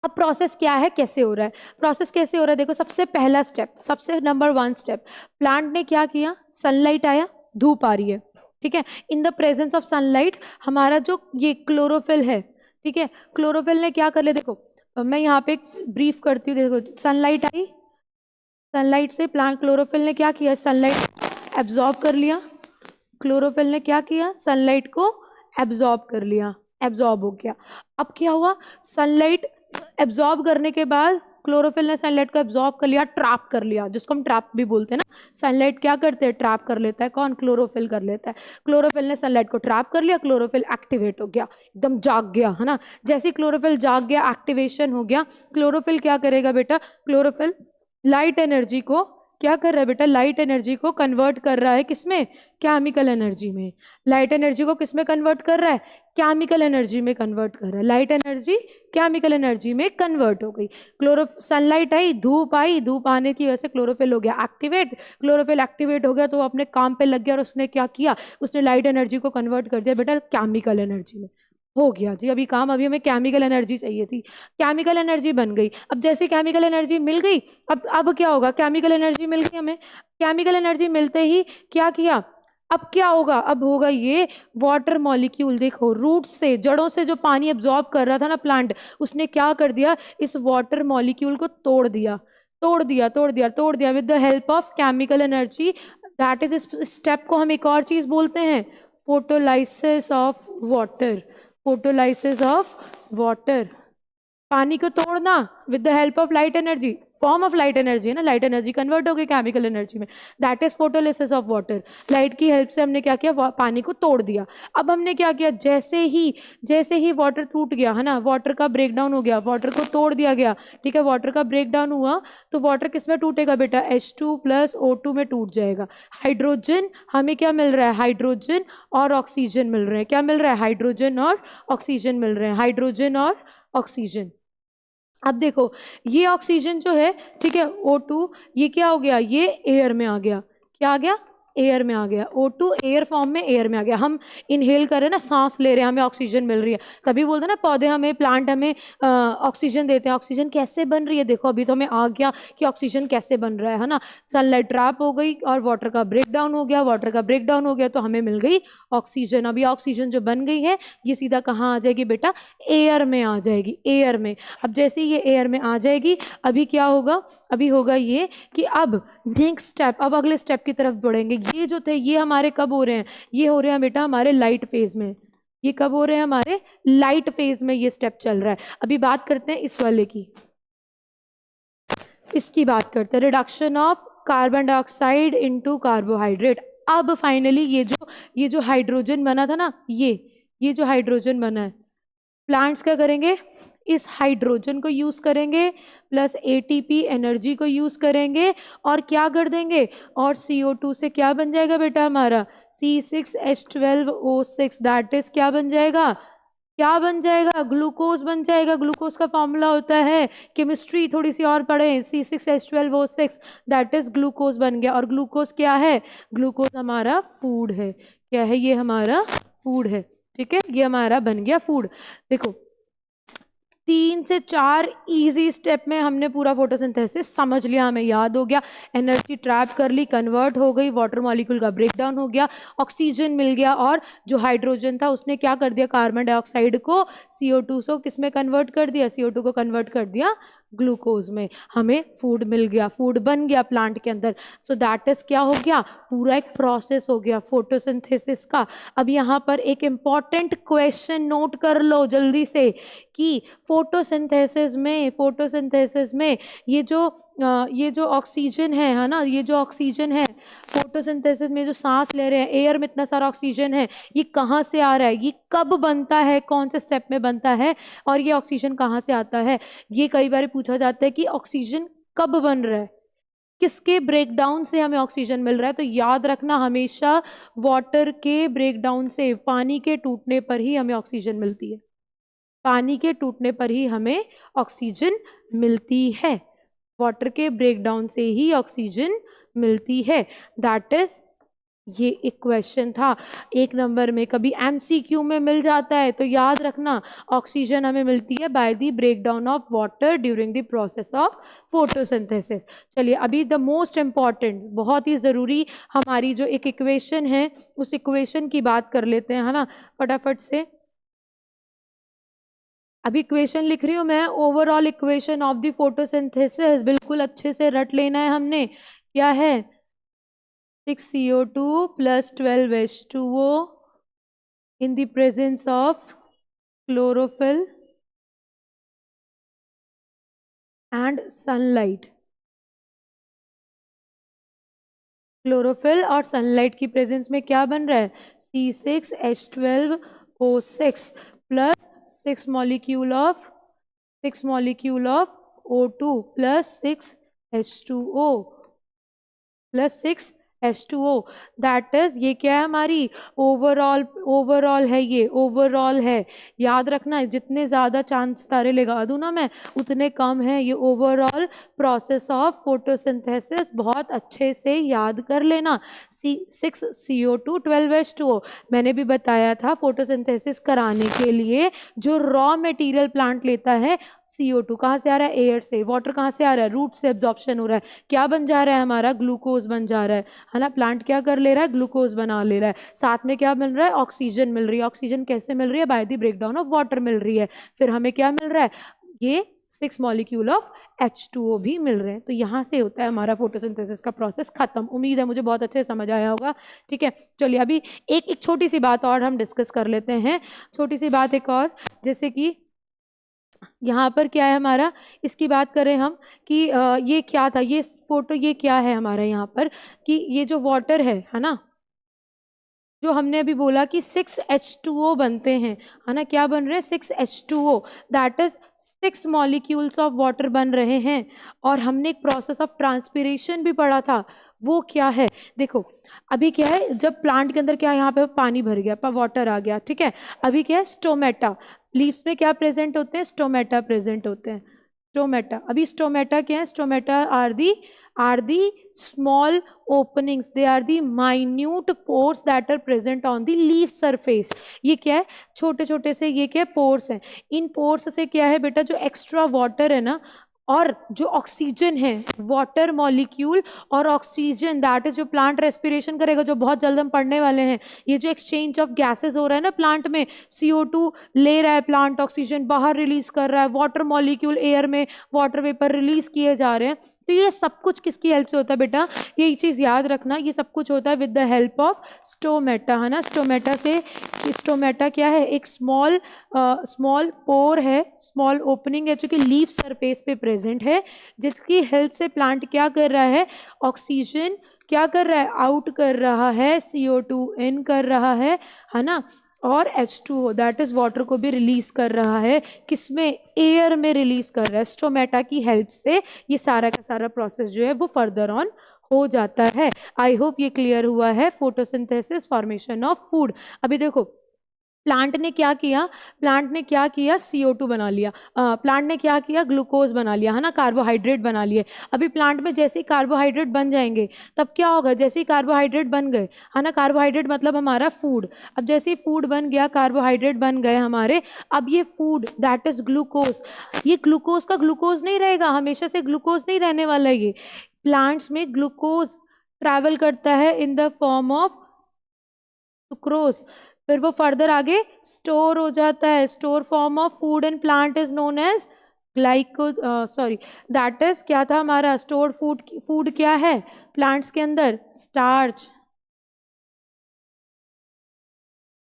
अब प्रोसेस क्या है, कैसे हो रहा है, प्रोसेस कैसे हो रहा है। देखो सबसे पहला स्टेप, सबसे नंबर 1 स्टेप, प्लांट ने क्या किया, सनलाइट आया, धूप आ रही है, ठीक है। In the presence of sunlight हमारा जो ये क्लोरोफिल है, ठीक है, क्लोरोफिल ने क्या कर लिया, देखो मैं यहाँ पे ब्रीफ करती हूँ। देखो सनलाइट आई, सनलाइट से प्लांट, क्लोरोफिल ने क्या किया, सनलाइट एब्जॉर्ब कर लिया। क्लोरोफिल ने क्या किया, सनलाइट को एब्जॉर्ब कर लिया, एब्जॉर्ब हो गया। अब क्या हुआ, सनलाइट एब्जॉर्ब करने के बाद क्लोरोफिल ने सनलाइट को एब्जॉर्ब कर लिया, ट्रैप कर लिया, जिसको हम ट्रैप भी बोलते हैं ना। सनलाइट क्या करते हैं, ट्रैप कर लेता है, कौन, क्लोरोफिल कर लेता है। क्लोरोफिल ने सनलाइट को ट्रैप कर लिया, क्लोरोफिल एक्टिवेट हो गया, एकदम जाग गया, है ना। जैसे ही क्लोरोफिल जाग गया, एक्टिवेशन हो गया, क्लोरोफिल क्या करेगा बेटा, क्लोरोफिल लाइट एनर्जी को क्या कर रहा है बेटा, लाइट एनर्जी को कन्वर्ट कर रहा है किसमें, केमिकल एनर्जी में। लाइट एनर्जी को किसमें कन्वर्ट कर रहा है, केमिकल एनर्जी में कन्वर्ट कर रहा है। लाइट एनर्जी केमिकल एनर्जी में कन्वर्ट हो गई। सनलाइट आई, धूप आई, धूप आने की वजह से क्लोरोफिल हो गया एक्टिवेट। क्लोरोफिल एक्टिवेट हो गया तो वो अपने काम पे लग गया, और उसने क्या किया, उसने लाइट एनर्जी को कन्वर्ट कर दिया बेटा केमिकल एनर्जी में। हो गया जी, अभी काम, अभी हमें केमिकल एनर्जी चाहिए थी, केमिकल एनर्जी बन गई। अब जैसे केमिकल एनर्जी मिल गई, अब क्या होगा, केमिकल एनर्जी मिल गई हमें, केमिकल एनर्जी मिलते ही क्या किया, अब क्या होगा, अब होगा ये वाटर मॉलिक्यूल। देखो रूट से, जड़ों से जो पानी एब्जॉर्ब कर रहा था ना प्लांट, उसने क्या कर दिया, इस वाटर मॉलिक्यूल को तोड़ दिया, तोड़ दिया, तोड़ दिया, तोड़ दिया with the help of chemical energy. That is, इस स्टेप को हम एक और चीज बोलते हैं, photolysis of water. Photolysis of water, पानी को तोड़ना with the help of light energy, form of light energy है ना, लाइट एनर्जी कन्वर्ट हो गई केमिकल एनर्जी में, that is photolysis of water. Light की हेल्प से हमने क्या किया, पानी को तोड़ दिया। अब हमने क्या किया, जैसे ही वाटर टूट गया, है ना, वाटर का ब्रेक डाउन हो गया, वाटर को तोड़ दिया गया, ठीक है, वाटर का ब्रेक डाउन हुआ तो वाटर किस में टूटेगा बेटा, H2 + O2 में टूट जाएगा। हाइड्रोजन, हमें क्या मिल रहा है, हाइड्रोजन और ऑक्सीजन मिल रहे हैं। क्या मिल रहा है, हाइड्रोजन और ऑक्सीजन मिल रहे हैं, हाइड्रोजन और ऑक्सीजन। अब देखो ये ऑक्सीजन जो है, ठीक है, O2, ये क्या हो गया, ये एयर में आ गया, क्या आ गया, एयर में आ गया, O2 एयर फॉर्म में एयर में आ गया। हम इनहेल कर रहे हैं ना, सांस ले रहे हैं, हमें ऑक्सीजन मिल रही है, तभी बोलते हैं ना पौधे हमें, प्लांट हमें ऑक्सीजन देते हैं। ऑक्सीजन कैसे बन रही है, देखो अभी तो हमें आ गया कि ऑक्सीजन कैसे बन रहा है ना। सनलाइट ट्रैप हो गई और वाटर का ब्रेक डाउन हो गया, वाटर का ब्रेक डाउन हो गया तो हमें मिल गई ऑक्सीजन। अभी ऑक्सीजन जो बन गई है ये सीधा कहाँ आ जाएगी बेटा, एयर में आ जाएगी, एयर में। अब जैसे ये एयर में आ जाएगी, अभी क्या होगा, अभी होगा ये कि अब नेक्स्ट स्टेप, अब अगले स्टेप की तरफ बढ़ेंगे। ये जो थे ये हमारे कब हो रहे हैं, ये हो रहे हैं बेटा हमारे लाइट फेज में। ये कब हो रहे हैं, हमारे लाइट फेज में ये स्टेप चल रहा है। अभी बात करते हैं इस वाले की, इसकी बात करते हैं, reduction of carbon dioxide into carbohydrate. अब फाइनली ये जो हाइड्रोजन बना था ना, ये जो हाइड्रोजन बना है, प्लांट्स क्या करेंगे, इस हाइड्रोजन को यूज करेंगे प्लस एटीपी एनर्जी को यूज करेंगे और क्या कर देंगे, और CO2 से क्या बन जाएगा बेटा हमारा C6H12O6, दैट इज क्या बन जाएगा, क्या बन जाएगा, ग्लूकोज बन जाएगा। ग्लूकोज का फॉर्मूला होता है, केमिस्ट्री थोड़ी सी और पढ़ें, C6H12O6, दैट इज ग्लूकोज बन गया। और ग्लूकोज क्या है, ग्लूकोज हमारा फूड है। क्या है, ये हमारा फूड है, ठीक है, ये हमारा बन गया फूड। देखो 3 से 4 इजी स्टेप में हमने पूरा फोटोसिंथेसिस समझ लिया, हमें याद हो गया। एनर्जी ट्रैप कर ली, कन्वर्ट हो गई, वाटर मॉलिक्यूल का ब्रेकडाउन हो गया, ऑक्सीजन मिल गया, और जो हाइड्रोजन था उसने क्या कर दिया, कार्बन डाइऑक्साइड को CO2 से किस में कन्वर्ट कर दिया, CO2 को कन्वर्ट कर दिया ग्लूकोज में। हमें फूड मिल गया, फूड बन गया प्लांट के अंदर। सो दैट इज क्या हो गया, पूरा एक प्रोसेस हो गया फोटोसिंथेसिस का। अब यहाँ पर एक इम्पॉर्टेंट क्वेश्चन नोट कर लो जल्दी से कि फोटोसिंथेसिस में ये जो ऑक्सीजन है ना, ये जो ऑक्सीजन है फोटोसिंथेसिस में, जो सांस ले रहे हैं, एयर में इतना सारा ऑक्सीजन है, ये कहाँ से आ रहा है, ये कब बनता है, कौन से स्टेप में बनता है, और ये ऑक्सीजन कहाँ से आता है। ये कई बार पूछा जाता है कि ऑक्सीजन कब बन रहा है, किसके ब्रेकडाउन से हमें ऑक्सीजन मिल रहा है। तो याद रखना हमेशा वाटर के ब्रेकडाउन से, पानी के टूटने पर ही हमें ऑक्सीजन मिलती है, पानी के टूटने पर ही हमें ऑक्सीजन मिलती है, वाटर के ब्रेकडाउन से ही ऑक्सीजन मिलती है। दैट इज, ये एक क्वेश्चन था 1 नंबर में, कभी MCQ में मिल जाता है। तो याद रखना ऑक्सीजन हमें मिलती है by the breakdown of water during the process of photosynthesis. चलिए अभी द मोस्ट इम्पॉर्टेंट, बहुत ही ज़रूरी हमारी जो एक इक्वेशन है, उस इक्वेशन की बात कर लेते हैं, है ना, फटाफट से। अभी इक्वेशन लिख रही हूँ मैं, overall equation of the photosynthesis, बिल्कुल अच्छे से रट लेना है हमने। क्या है, 6CO2 plus 12H2O in the presence of chlorophyll and sunlight। Chlorophyll और सनलाइट की प्रेजेंस में क्या बन रहा है, C6H12O6 plus 6 molecule of O2 plus 6H2O plus 6H2O। That is, ये क्या है हमारी ओवरऑल है, ये ओवरऑल है। याद रखना जितने ज़्यादा चांस तारे लगा दूँ ना मैं, उतने कम है ये ओवरऑल प्रोसेस ऑफ फोटोसिंथेसिस। बहुत अच्छे से याद कर लेना। 6CO2 12H2O, मैंने भी बताया था फोटोसिंथेसिस कराने के लिए जो रॉ मटेरियल प्लांट लेता है, CO2 कहाँ से आ रहा है, एयर से। वाटर कहाँ से आ रहा है, रूट से एब्जॉर्प्शन हो रहा है। क्या बन जा रहा है हमारा, ग्लूकोज बन जा रहा है ना। प्लांट क्या कर ले रहा है, ग्लूकोज बना ले रहा है। साथ में क्या मिल रहा है, ऑक्सीजन मिल रही है। ऑक्सीजन कैसे मिल रही है, by the breakdown of water मिल रही है। फिर हमें क्या मिल रहा है, ये 6 मॉलिक्यूल ऑफ H2O भी मिल रहे हैं। तो यहाँ से होता है हमारा फोटोसिंथेसिस का प्रोसेस खत्म। उम्मीद है मुझे बहुत अच्छे से समझ आया होगा, ठीक है। चलिए अभी एक छोटी सी बात और हम डिस्कस कर लेते हैं, छोटी सी बात एक और, जैसे कि यहाँ पर क्या है हमारा, इसकी बात करें हम कि ये क्या था, ये फोटो, ये क्या है हमारा यहाँ पर कि ये जो वाटर है ना, जो हमने अभी बोला कि 6H2O बनते हैं, है ना। क्या बन रहे हैं, 6H2O, that is 6 molecules of water बन रहे हैं। और हमने एक प्रोसेस ऑफ ट्रांसपिरेशन भी पढ़ा था, वो क्या है, देखो अभी क्या है, जब प्लांट के अंदर क्या है, यहाँ पे पानी भर गया, वाटर आ गया, ठीक है। अभी क्या है, स्टोमेटा, लीव्स में क्या प्रेजेंट होते हैं, स्टोमेटा प्रेजेंट होते हैं, स्टोमेटा। अभी स्टोमेटा क्या है, stomata are the are the small openings, they are the minute pores that are present on the leaf surface. ये क्या है, छोटे छोटे से ये क्या है, पोर्स हैं. इन पोर्स से क्या है बेटा, जो एक्स्ट्रा वाटर है ना और जो ऑक्सीजन है, वाटर मॉलिक्यूल और ऑक्सीजन, दैट इज जो प्लांट रेस्पिरेशन करेगा, जो बहुत जल्द हम पढ़ने वाले हैं. ये जो एक्सचेंज ऑफ गैसेस हो रहा है ना प्लांट में, CO2 ले रहा है प्लांट, ऑक्सीजन बाहर रिलीज कर रहा है, वाटर मॉलिक्यूल एयर में वाटर वेपर रिलीज किए जा रहे हैं. तो ये सब कुछ किसकी हेल्प से होता है बेटा, ये चीज़ याद रखना, ये सब कुछ होता है with the help of stomata, है ना. स्टोमेटा से, स्टोमेटा क्या है, एक स्मॉल पोर है, स्मॉल ओपनिंग है जो कि लीफ सरफेस पे प्रेजेंट है, जिसकी हेल्प से प्लांट क्या कर रहा है, ऑक्सीजन क्या कर रहा है, आउट कर रहा है, CO2 इन कर रहा है ना, और H2O दैट इज वाटर को भी रिलीज कर रहा है. किसमें, एयर में रिलीज कर रहा है. स्टोमेटा की हेल्प से ये सारा का सारा प्रोसेस जो है वो फर्दर ऑन हो जाता है. आई होप ये क्लियर हुआ है. Photosynthesis, formation of food. अभी देखो प्लांट ने क्या किया, CO2 बना लिया, प्लांट ने क्या किया, ग्लूकोज बना लिया, है ना, कार्बोहाइड्रेट बना लिए. अभी प्लांट में जैसे ही कार्बोहाइड्रेट बन जाएंगे तब क्या होगा, जैसे ही कार्बोहाइड्रेट बन गए, है ना, कार्बोहाइड्रेट मतलब हमारा फूड. अब जैसे ही फूड बन गया, कार्बोहाइड्रेट बन गए हमारे, अब ये फूड दैट इज ग्लूकोज, ये ग्लूकोज का ग्लूकोज नहीं रहेगा, हमेशा से ग्लूकोज नहीं रहने वाला. ये प्लांट्स में ग्लूकोज ट्रैवल करता है in the form of sucrose, फिर वो फर्दर आगे स्टोर हो जाता है. Store form of food in plant is known as that is क्या था हमारा स्टोर फूड. फूड क्या है प्लांट्स के अंदर, स्टार्च.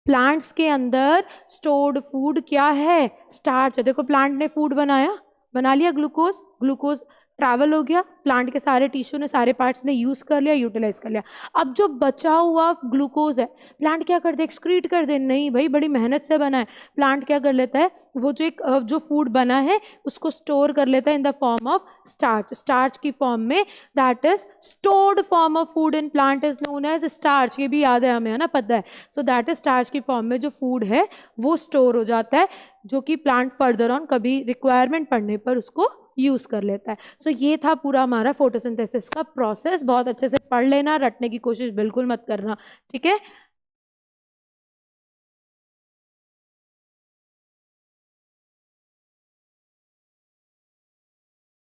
प्लांट्स के अंदर स्टोर्ड फूड क्या है, स्टार्च है. देखो प्लांट ने फूड बना लिया, ग्लूकोज ट्रैवल हो गया, प्लांट के सारे टिश्यू ने, सारे पार्ट्स ने यूज कर लिया, यूटिलाइज कर लिया. अब जो बचा हुआ ग्लूकोज है, प्लांट क्या कर दे, एक्सक्रीट कर दे, नहीं भाई, बड़ी मेहनत से बना है. प्लांट क्या कर लेता है, वो जो फूड बना है उसको स्टोर कर लेता है in the form of starch. Starch की फॉर्म में, that is stored form of food in plant is known as starch. ये भी याद है हमें, है ना, पता है. सो दैट इज स्टार्च की फॉर्म में जो फूड है वो स्टोर हो जाता है, जो कि प्लांट फर्दर ऑन कभी रिक्वायरमेंट पड़ने पर उसको यूज कर लेता है. सो ये था पूरा हमारा फोटोसिंथेसिस का प्रोसेस. बहुत अच्छे से पढ़ लेना, रटने की कोशिश बिल्कुल मत करना, ठीक है.